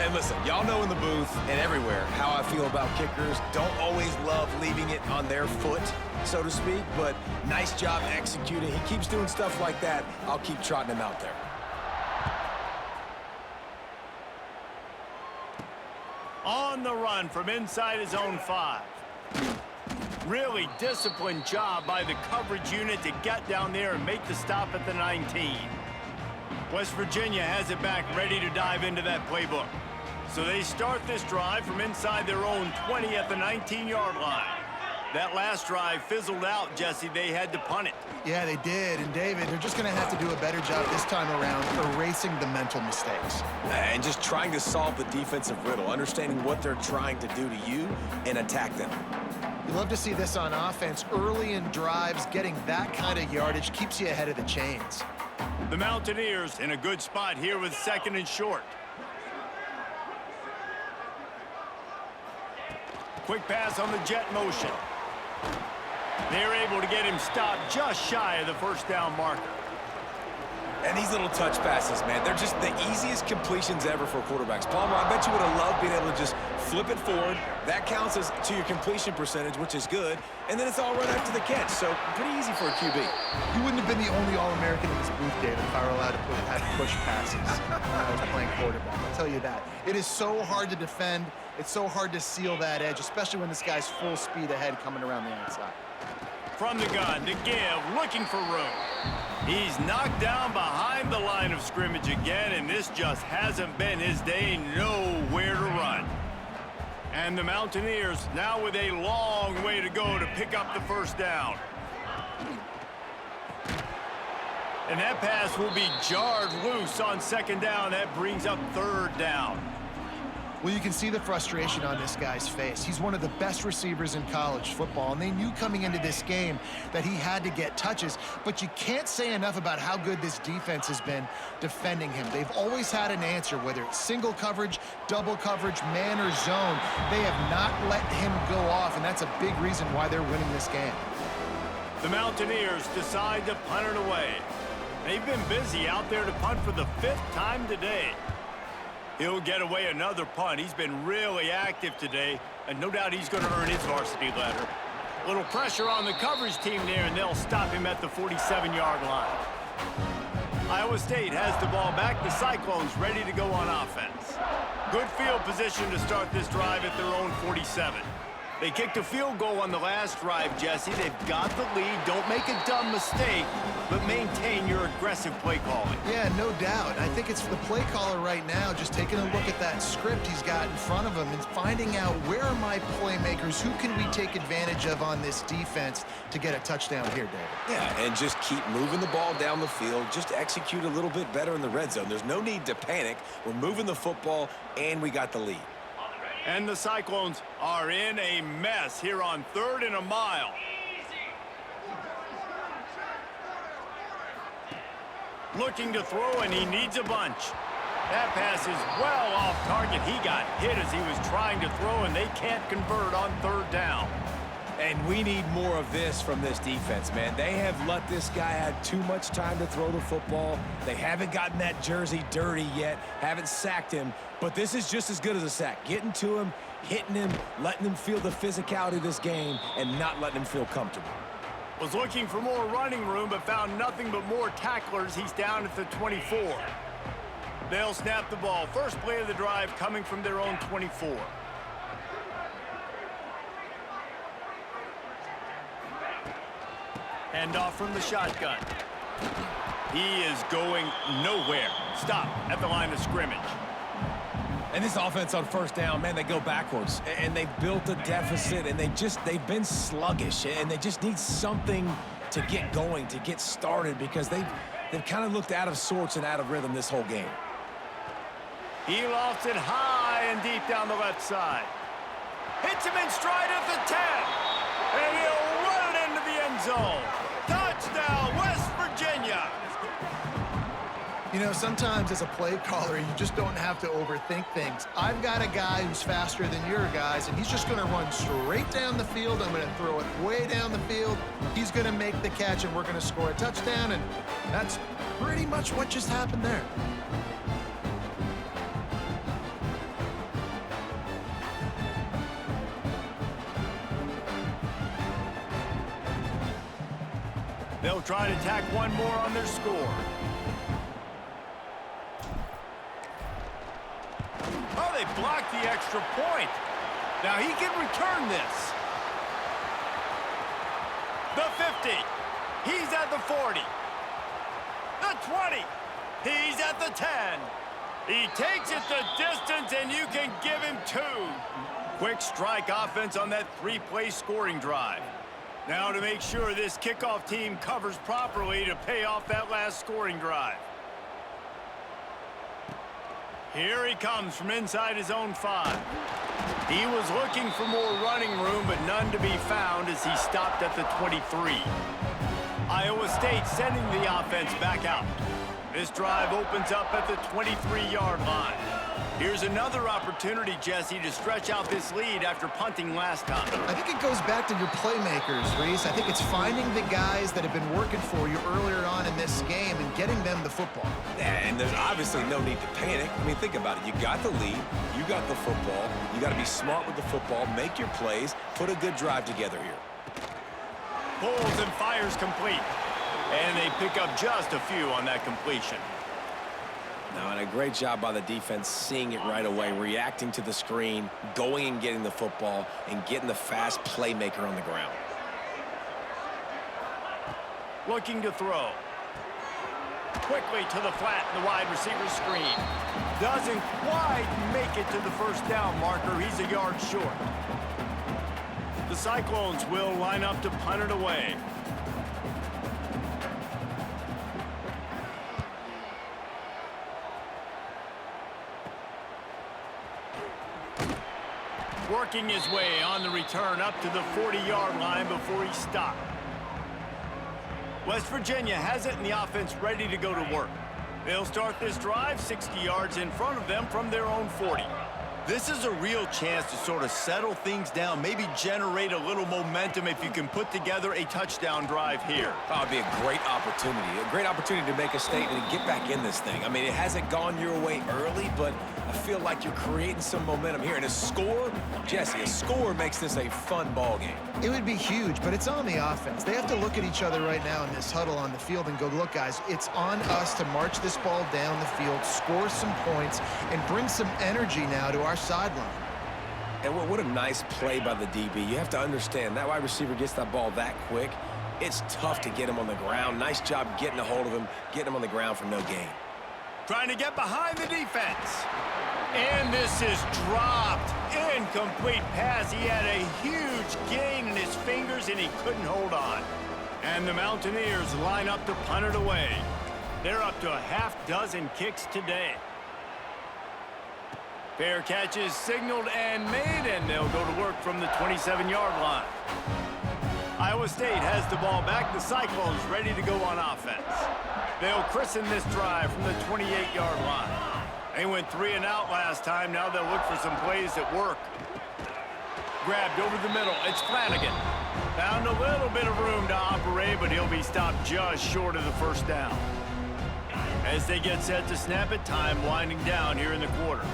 And listen, y'all know in the booth and everywhere how I feel about kickers. Don't always love leaving it on their foot, so to speak, but nice job executing. He keeps doing stuff like that. I'll keep trotting him out there. On the run from inside his own 5. Really disciplined job by the coverage unit to get down there and make the stop at the 19. West Virginia has it back ready to dive into that playbook. So they start this drive from inside their own 20 at the 19-yard line. That last drive fizzled out, Jesse. They had to punt it. Yeah, they did. And, David, they're just going to have to do a better job this time around erasing the mental mistakes. And just trying to solve the defensive riddle, understanding what they're trying to do to you and attack them. You love to see this on offense. Early in drives, getting that kind of yardage keeps you ahead of the chains. The Mountaineers in a good spot here with 2nd and short. Quick pass on the jet motion. They're able to get him stopped just shy of the 1st down marker. And these little touch passes, man, they're just the easiest completions ever for quarterbacks. Palmer, I bet you would have loved being able to just flip it forward. That counts as to your completion percentage, which is good. And then it's all right after the catch, so pretty easy for a QB. You wouldn't have been the only All-American in this booth, David, if I were allowed to push passes when I was playing quarterback. I'll tell you that. It is so hard to defend. It's so hard to seal that edge, especially when this guy's full speed ahead coming around the outside. From the gun to give, looking for room. He's knocked down behind the line of scrimmage again, and this just hasn't been his day. Nowhere to run. And the Mountaineers now with a long way to go to pick up the 1st down. And that pass will be jarred loose on 2nd down. That brings up 3rd down. Well, you can see the frustration on this guy's face. He's one of the best receivers in college football, and they knew coming into this game that he had to get touches, but you can't say enough about how good this defense has been defending him. They've always had an answer, whether it's single coverage, double coverage, man or zone. They have not let him go off, and that's a big reason why they're winning this game. The Mountaineers decide to punt it away. They've been busy out there to punt for the 5th time today. He'll get away another punt. He's been really active today, and no doubt he's going to earn his varsity letter. A little pressure on the coverage team there, and they'll stop him at the 47-yard line. Iowa State has the ball back. The Cyclones ready to go on offense. Good field position to start this drive at their own 47. They kicked a field goal on the last drive, Jesse. They've got the lead. Don't make a dumb mistake, but maintain your aggressive play calling. Yeah, no doubt. I think it's the play caller right now just taking a look at that script he's got in front of him and finding out where are my playmakers, who can we take advantage of on this defense to get a touchdown here, David. Yeah, and just keep moving the ball down the field. Just execute a little bit better in the red zone. There's no need to panic. We're moving the football, and we got the lead. And the Cyclones are in a mess here on 3rd and a mile. Looking to throw, and he needs a bunch. That pass is well off target. He got hit as he was trying to throw, and they can't convert on 3rd down. And we need more of this from this defense, man. They have let this guy have too much time to throw the football. They haven't gotten that jersey dirty yet, haven't sacked him. But this is just as good as a sack. Getting to him, hitting him, letting him feel the physicality of this game, and not letting him feel comfortable. Was looking for more running room, but found nothing but more tacklers. He's down at the 24. They'll snap the ball. First play of the drive coming from their own 24. Hand off from the shotgun. He is going nowhere. Stop at the line of scrimmage. And this offense on 1st down, man, they go backwards. And they've built a deficit, and they've been sluggish. And they just need something to get going, to get started, because they've kind of looked out of sorts and out of rhythm this whole game. He lofts it high and deep down the left side. Hits him in stride at the 10. And he'll run it into the end zone. Touchdown, West Virginia. You know, sometimes as a play caller, you just don't have to overthink things. I've got a guy who's faster than your guys, and he's just going to run straight down the field. I'm going to throw it way down the field. He's going to make the catch, and we're going to score a touchdown, and that's pretty much what just happened there. They'll try to tack one more on their score. Oh, they blocked the extra point. Now he can return this. The 50. He's at the 40. The 20. He's at the 10. He takes it the distance, and you can give him 2. Quick strike offense on that 3-play scoring drive. Now to make sure this kickoff team covers properly to pay off that last scoring drive. Here he comes from inside his own 5. He was looking for more running room, but none to be found as he stopped at the 23. Iowa State sending the offense back out. This drive opens up at the 23-yard line. Here's another opportunity, Jesse, to stretch out this lead after punting last time. I think it goes back to your playmakers, Reese. I think it's finding the guys that have been working for you earlier on in this game and getting them the football. Yeah, and there's obviously no need to panic. I mean, think about it. You got the lead. You got the football. You got to be smart with the football, make your plays, put a good drive together here. Pulls and fires complete. And they pick up just a few on that completion. Now, and a great job by the defense seeing it right away, reacting to the screen, going and getting the football, and getting the fast playmaker on the ground. Looking to throw. Quickly to the flat, the wide receiver screen. Doesn't quite make it to the first down marker. He's a yard short. The Cyclones will line up to punt it away. Working his way on the return up to the 40-yard line before he stopped. West Virginia has it in the offense ready to go to work. They'll start this drive 60 yards in front of them from their own 40. This is a real chance to sort of settle things down, maybe generate a little momentum if you can put together a touchdown drive here. Oh, it'd be a great opportunity to make a statement and get back in this thing. I mean, it hasn't gone your way early, but I feel like you're creating some momentum here. And a score, Jesse, a score makes this a fun ball game. It would be huge, but it's on the offense. They have to look at each other right now in this huddle on the field and go, look, guys, it's on us to march this ball down the field, score some points, and bring some energy now to our sideline. And what a nice play by the DB. You have to understand, that wide receiver gets that ball that quick. It's tough to get him on the ground. Nice job getting a hold of him, getting him on the ground for no gain. Trying to get behind the defense. And this is dropped. Incomplete pass. He had a huge gain in his fingers, and he couldn't hold on. And the Mountaineers line up to punt it away. They're up to a half-dozen kicks today. Fair catch is signaled and made, and they'll go to work from the 27-yard line. Iowa State has the ball back. The Cyclones ready to go on offense. They'll christen this drive from the 28-yard line. They went 3 and out last time. Now they'll look for some plays that work. Grabbed over the middle. It's Flanagan. Found a little bit of room to operate, but he'll be stopped just short of the first down. As they get set to snap it, time winding down here in the quarter.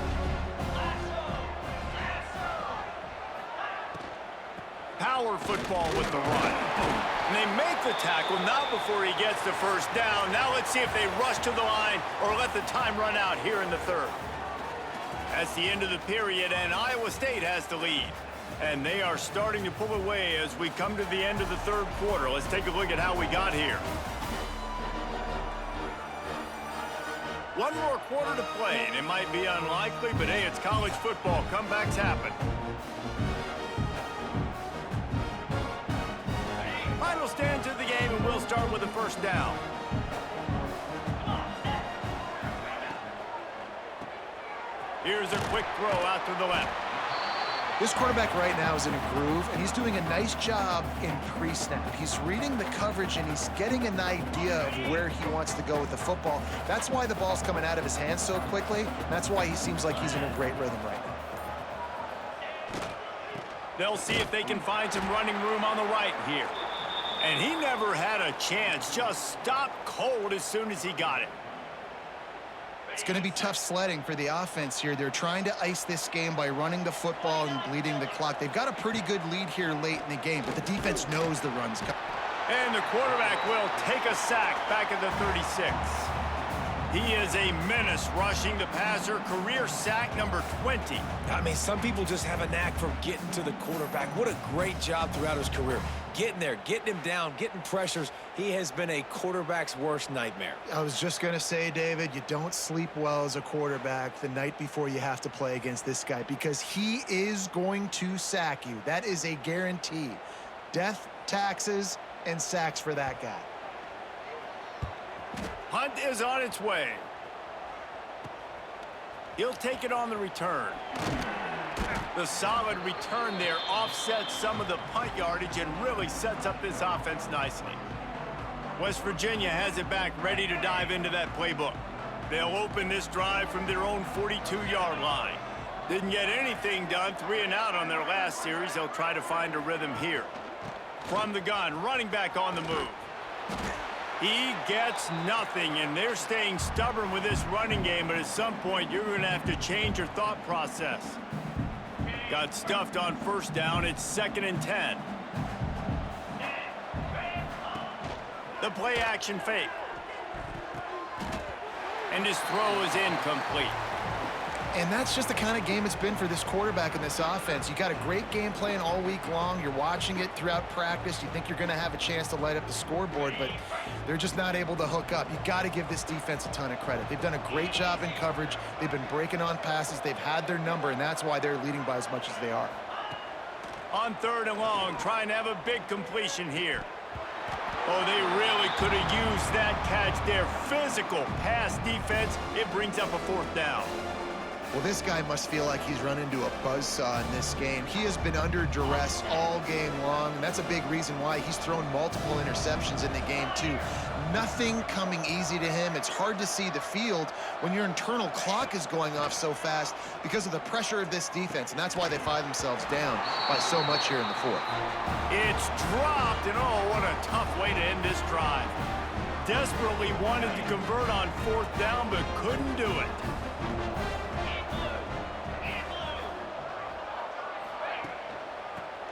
Power football with the run. And they make the tackle, not before he gets the first down. Now let's see if they rush to the line or let the time run out here in the third. That's the end of the period, and Iowa State has the lead. And they are starting to pull away as we come to the end of the third quarter. Let's take a look at how we got here. One more quarter to play, and it might be unlikely, but hey, it's college football. Comebacks happen. Final stand to the game, and we'll start with the first down. Here's a quick throw out to the left. This quarterback right now is in a groove, and he's doing a nice job in pre-snap. He's reading the coverage, and he's getting an idea of where he wants to go with the football. That's why the ball's coming out of his hands so quickly. That's why he seems like he's in a great rhythm right now. They'll see if they can find some running room on the right here. And he never had a chance, just stopped cold as soon as he got it. It's going to be tough sledding for the offense here. They're trying to ice this game by running the football and bleeding the clock. They've got a pretty good lead here late in the game, but the defense knows the run's coming. And the quarterback will take a sack back at the 36. He is a menace rushing the passer, career sack number 20. I mean, some people just have a knack for getting to the quarterback. What a great job throughout his career. Getting there, getting him down, getting pressures. He has been a quarterback's worst nightmare. I was just going to say, David, you don't sleep well as a quarterback the night before you have to play against this guy because he is going to sack you. That is a guarantee. Death taxes, and sacks for that guy. Punt is on its way. He'll take it on the return. The solid return there offsets some of the punt yardage and really sets up this offense nicely. West Virginia has it back, ready to dive into that playbook. They'll open this drive from their own 42-yard line. Didn't get anything done, 3 and out on their last series. They'll try to find a rhythm here. From the gun, running back on the move. He gets nothing, and they're staying stubborn with this running game, but at some point, you're going to have to change your thought process. Got stuffed on first down. It's 2nd and 10. The play action fake. And his throw is incomplete. And that's just the kind of game it's been for this quarterback in this offense. You got a great game plan all week long. You're watching it throughout practice. You think you're going to have a chance to light up the scoreboard, but they're just not able to hook up. You got to give this defense a ton of credit. They've done a great job in coverage. They've been breaking on passes. They've had their number, and that's why they're leading by as much as they are. On 3rd and long, trying to have a big completion here. Oh, they really could have used that catch there. Physical pass defense. It brings up a 4th down. Well, this guy must feel like he's run into a buzzsaw in this game. He has been under duress all game long, and that's a big reason why he's thrown multiple interceptions in the game, too. Nothing coming easy to him. It's hard to see the field when your internal clock is going off so fast because of the pressure of this defense, and that's why they find themselves down by so much here in the 4th. It's dropped, and oh, what a tough way to end this drive. Desperately wanted to convert on 4th down, but couldn't do it.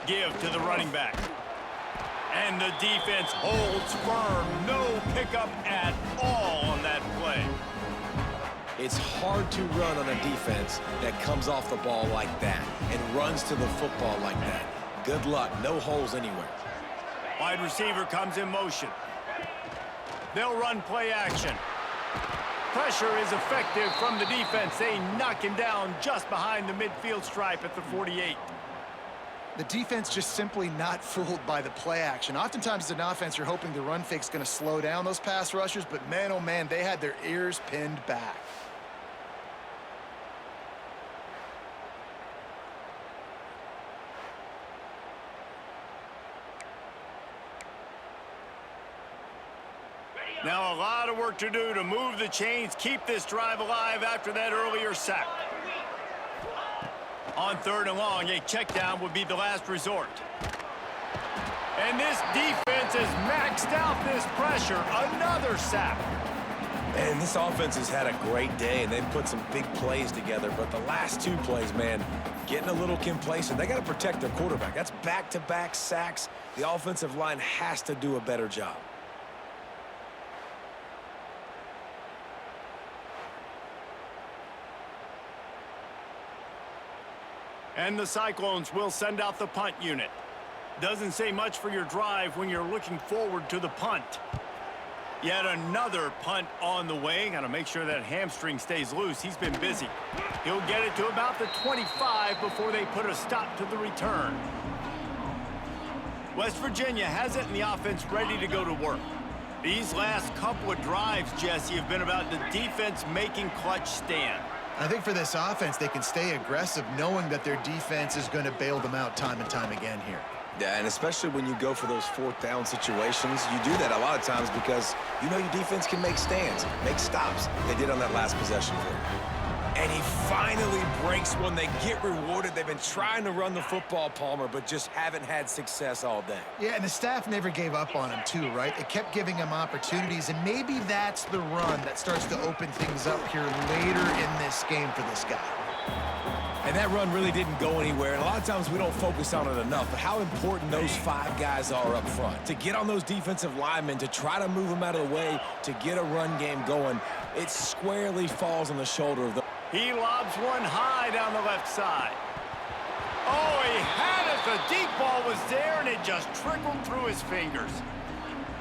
Give to the running back. And the defense holds firm. No pickup at all on that play. It's hard to run on a defense that comes off the ball like that and runs to the football like that. Good luck. No holes anywhere. Wide receiver comes in motion. They'll run play action. Pressure is effective from the defense. They knock him down just behind the midfield stripe at the 48. The defense just simply not fooled by the play action. Oftentimes as an offense, you're hoping the run fake's going to slow down those pass rushers, but man, oh man, they had their ears pinned back. Now a lot of work to do to move the chains, keep this drive alive after that earlier sack. On 3rd and long, a check down would be the last resort. And this defense has maxed out this pressure. Another sack. And this offense has had a great day, and they've put some big plays together. But the last 2 plays, man, getting a little complacent. They got to protect their quarterback. That's back-to-back sacks. The offensive line has to do a better job. And the Cyclones will send out the punt unit. Doesn't say much for your drive when you're looking forward to the punt. Yet another punt on the way. Got to make sure that hamstring stays loose. He's been busy. He'll get it to about the 25 before they put a stop to the return. West Virginia has it, and the offense ready to go to work. These last couple of drives, Jesse, have been about the defense making clutch stand. I think for this offense, they can stay aggressive knowing that their defense is going to bail them out time and time again here. Yeah, and especially when you go for those 4th down situations, you do that a lot of times because you know your defense can make stands, make stops. They did on that last possession for him. And he finally breaks one. They get rewarded. They've been trying to run the football, Palmer, but just haven't had success all day. Yeah, and the staff never gave up on him too, right? They kept giving him opportunities, and maybe that's the run that starts to open things up here later in this game for this guy. And that run really didn't go anywhere. And a lot of times we don't focus on it enough, but how important those 5 guys are up front. To get on those defensive linemen, to try to move them out of the way, to get a run game going, it squarely falls on the shoulder of the... He lobs one high down the left side. Oh, he had it. The deep ball was there, and it just trickled through his fingers.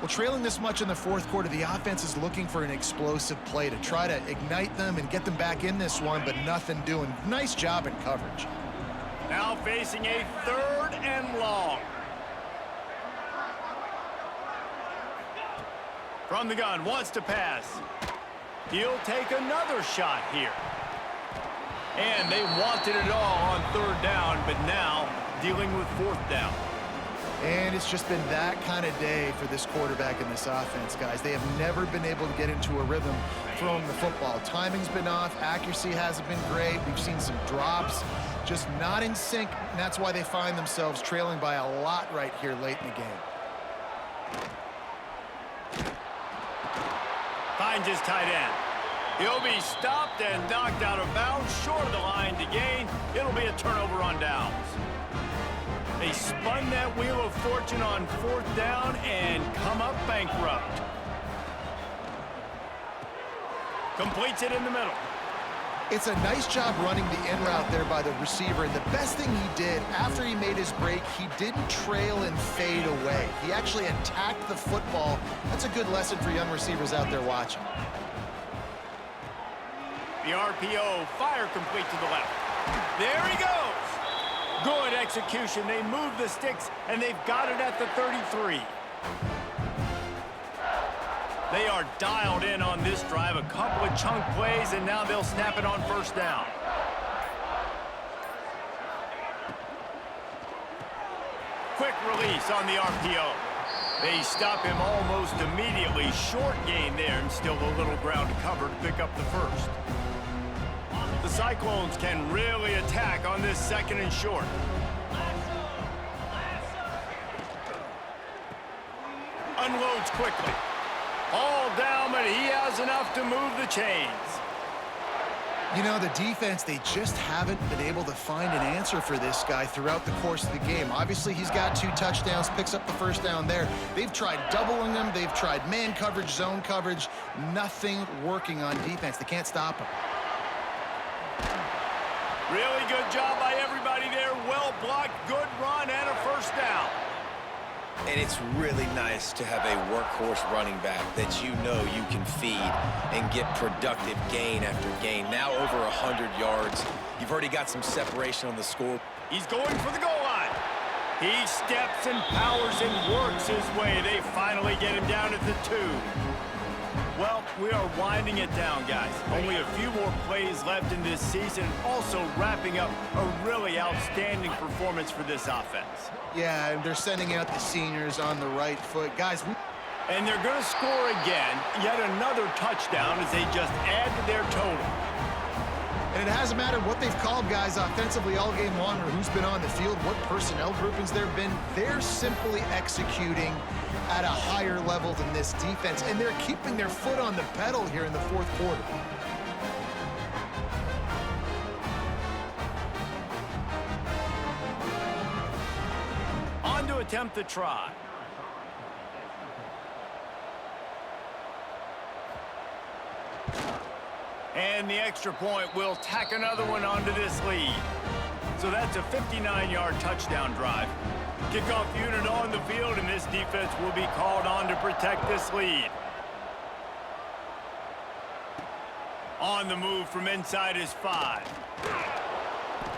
Well, trailing this much in the 4th quarter, the offense is looking for an explosive play to try to ignite them and get them back in this one, but nothing doing. Nice job in coverage. Now facing a 3rd and long. From the gun, wants to pass. He'll take another shot here. And they wanted it all on third down, but now dealing with fourth down. And it's just been that kind of day for this quarterback in this offense, guys. They have never been able to get into a rhythm throwing the football. Timing's been off. Accuracy hasn't been great. We've seen some drops, just not in sync. And that's why they find themselves trailing by a lot right here late in the game. Finds his tight end. He'll be stopped and knocked out of bounds, short of the line to gain. It'll be a turnover on downs. They spun that wheel of fortune on fourth down and come up bankrupt. Completes it in the middle. It's a nice job running the in route there by the receiver. And the best thing he did after he made his break, he didn't trail and fade away. He actually attacked the football. That's a good lesson for young receivers out there watching. The RPO, fire complete to the left. There he goes. Good execution. They move the sticks, and they've got it at the 33. They are dialed in on this drive. A couple of chunk plays, and now they'll snap it on first down. Quick release on the RPO. They stop him almost immediately. Short gain there, and still a little ground to cover to pick up the first. The Cyclones can really attack on this second and short. Unloads quickly. All down, but he has enough to move the chains. You know, the defense, they just haven't been able to find an answer for this guy throughout the course of the game. Obviously, he's got 2 touchdowns, picks up the first down there. They've tried doubling him. They've tried man coverage, zone coverage. Nothing working on defense. They can't stop him. Really good job by everybody there. Well blocked, good run, and a first down. And it's really nice to have a workhorse running back that you know you can feed and get productive gain after gain. Now over 100 yards. You've already got some separation on the score. He's going for the goal line. He steps and powers and works his way. They finally get him down at the 2. Well, we are winding it down, guys. Only a few more plays left in this season, also wrapping up a really outstanding performance for this offense. Yeah, and they're sending out the seniors on the right foot. Guys, and they're going to score again, yet another touchdown as they just add to their total. and it hasn't mattered what they've called guys offensively all game long or who's been on the field, what personnel groupings there have been. They're simply executing at a higher level than this defense, and they're keeping their foot on the pedal here in the fourth quarter. On to attempt the try. And the extra point will tack another one onto this lead. So that's a 59-yard touchdown drive. Kickoff unit on the field, and this defense will be called on to protect this lead. On the move from inside his 5.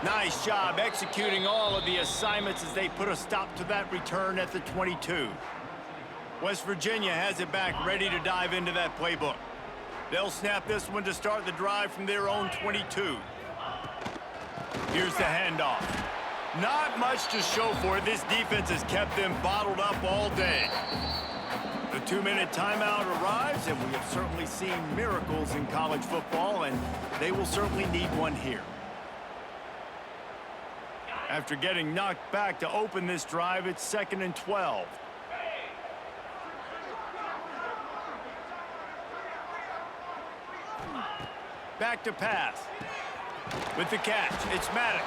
Nice job executing all of the assignments as they put a stop to that return at the 22. West Virginia has it back, ready to dive into that playbook. They'll snap this one to start the drive from their own 22. Here's the handoff. Not much to show for it. This defense has kept them bottled up all day. The 2-minute timeout arrives, and we have certainly seen miracles in college football, and they will certainly need one here. After getting knocked back to open this drive, it's 2nd and 12. Back to pass. With the catch, it's Maddox.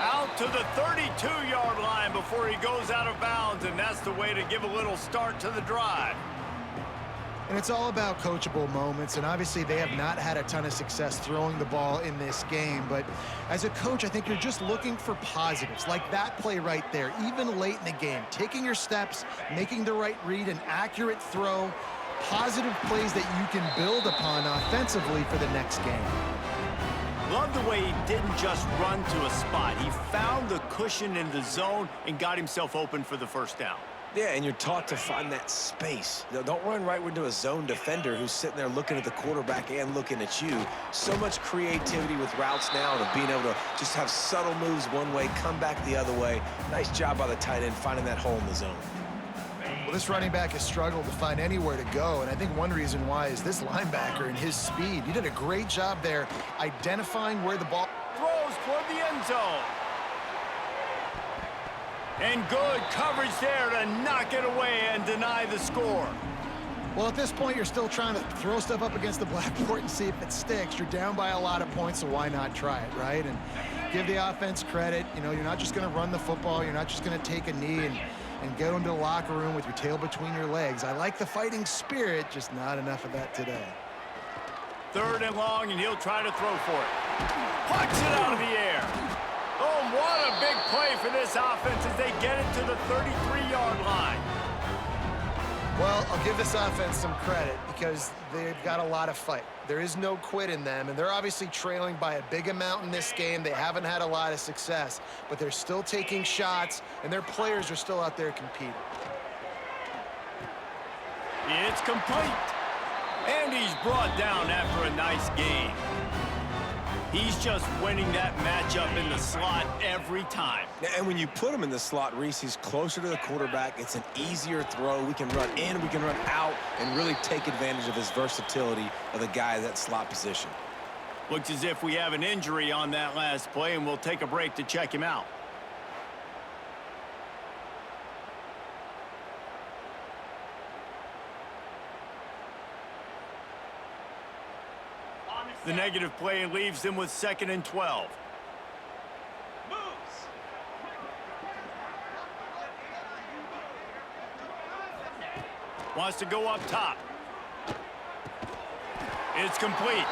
Out to the 32-yard line before he goes out of bounds, and that's the way to give a little start to the drive. And it's all about coachable moments, and obviously they have not had a ton of success throwing the ball in this game. But as a coach, I think you're just looking for positives, like that play right there, even late in the game. Taking your steps, making the right read, an accurate throw, positive plays that you can build upon offensively for the next game. Love the way he didn't just run to a spot. He found the cushion in the zone and got himself open for the first down. Yeah, and you're taught to find that space. Don't run right into a zone defender who's sitting there looking at the quarterback and looking at you. So much creativity with routes now and being able to just have subtle moves one way, come back the other way. Nice job by the tight end finding that hole in the zone. Well, this running back has struggled to find anywhere to go, and I think one reason why is this linebacker and his speed. He did a great job there identifying where the ball Throws toward the end zone. And good coverage there to knock it away and deny the score. Well, at this point, you're still trying to throw stuff up against the blackboard and see if it sticks. You're down by a lot of points, so why not try it, right? And give the offense credit. You know, you're not just going to run the football. You're not just going to take a knee and go into the locker room with your tail between your legs. I like the fighting spirit, just not enough of that today. 3rd and long, and he'll try to throw for it. Punch it out of the air. Oh, what a big play for this offense as they get it to the 33-yard line. Well, I'll give this offense some credit because they've got a lot of fight. There is no quit in them, and they're obviously trailing by a big amount in this game. They haven't had a lot of success, but they're still taking shots, and their players are still out there competing. It's complete. And he's brought down after a nice game. He's just winning that matchup in the slot every time. And when you put him in the slot, Reese, he's closer to the quarterback. It's an easier throw. We can run in, we can run out, and really take advantage of his versatility of the guy at that slot position. Looks as if we have an injury on that last play, and we'll take a break to check him out. The negative play leaves them with 2nd and 12. Wants to go up top. It's complete.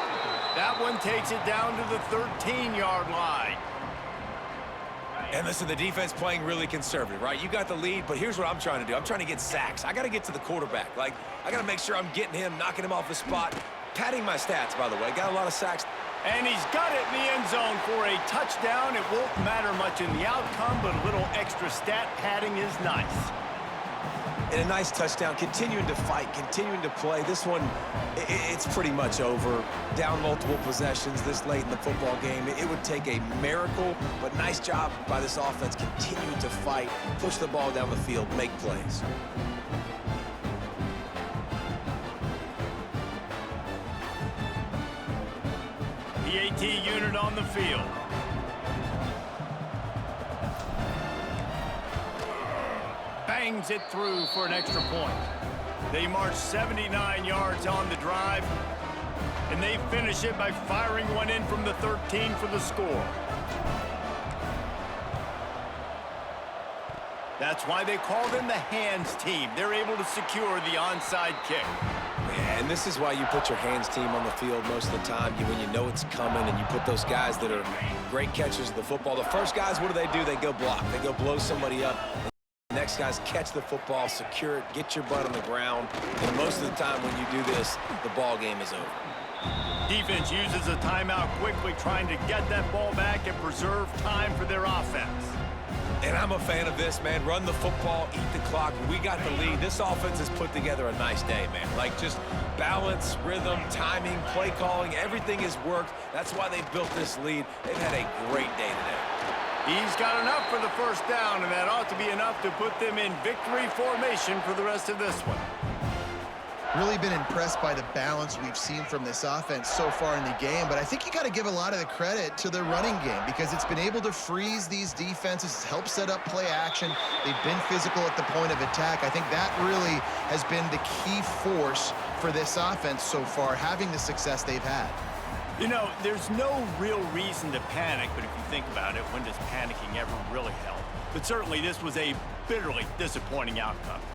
That one takes it down to the 13-yard line. And listen, the defense playing really conservative, right? You got the lead, but here's what I'm trying to do. I'm trying to get sacks. I got to get to the quarterback. Like, I got to make sure I'm getting him, knocking him off the spot. Padding my stats, by the way. Got a lot of sacks. And he's got it in the end zone for a touchdown. It won't matter much in the outcome, but a little extra stat padding is nice. And a nice touchdown, continuing to fight, continuing to play. This one, it's pretty much over. Down multiple possessions this late in the football game. It would take a miracle, but nice job by this offense continuing to fight, push the ball down the field, make plays. The AT unit on the field. Bangs it through for an extra point. They march 79 yards on the drive, and they finish it by firing one in from the 13 for the score. That's why they call them the hands team. They're able to secure the onside kick. Yeah, and this is why you put your hands team on the field most of the time, when you know it's coming, and you put those guys that are great catchers of the football. The first guys, what do? They go block. They go blow somebody up. The next guys catch the football, secure it, get your butt on the ground. And most of the time when you do this, the ball game is over. Defense uses a timeout quickly, trying to get that ball back and preserve time for their offense. And I'm a fan of this, man. Run the football, eat the clock. We got the lead. This offense has put together a nice day, man. Like, just balance, rhythm, timing, play calling, everything has worked. That's why they built this lead. They've had a great day today. He's got enough for the first down, and that ought to be enough to put them in victory formation for the rest of this one. Really been impressed by the balance we've seen from this offense so far in the game, but I think you got to give a lot of the credit to the running game because it's been able to freeze these defenses, help set up play action. They've been physical at the point of attack. I think that really has been the key force for this offense so far, having the success they've had. You know, there's no real reason to panic, but if you think about it, when does panicking ever really help? But certainly this was a bitterly disappointing outcome.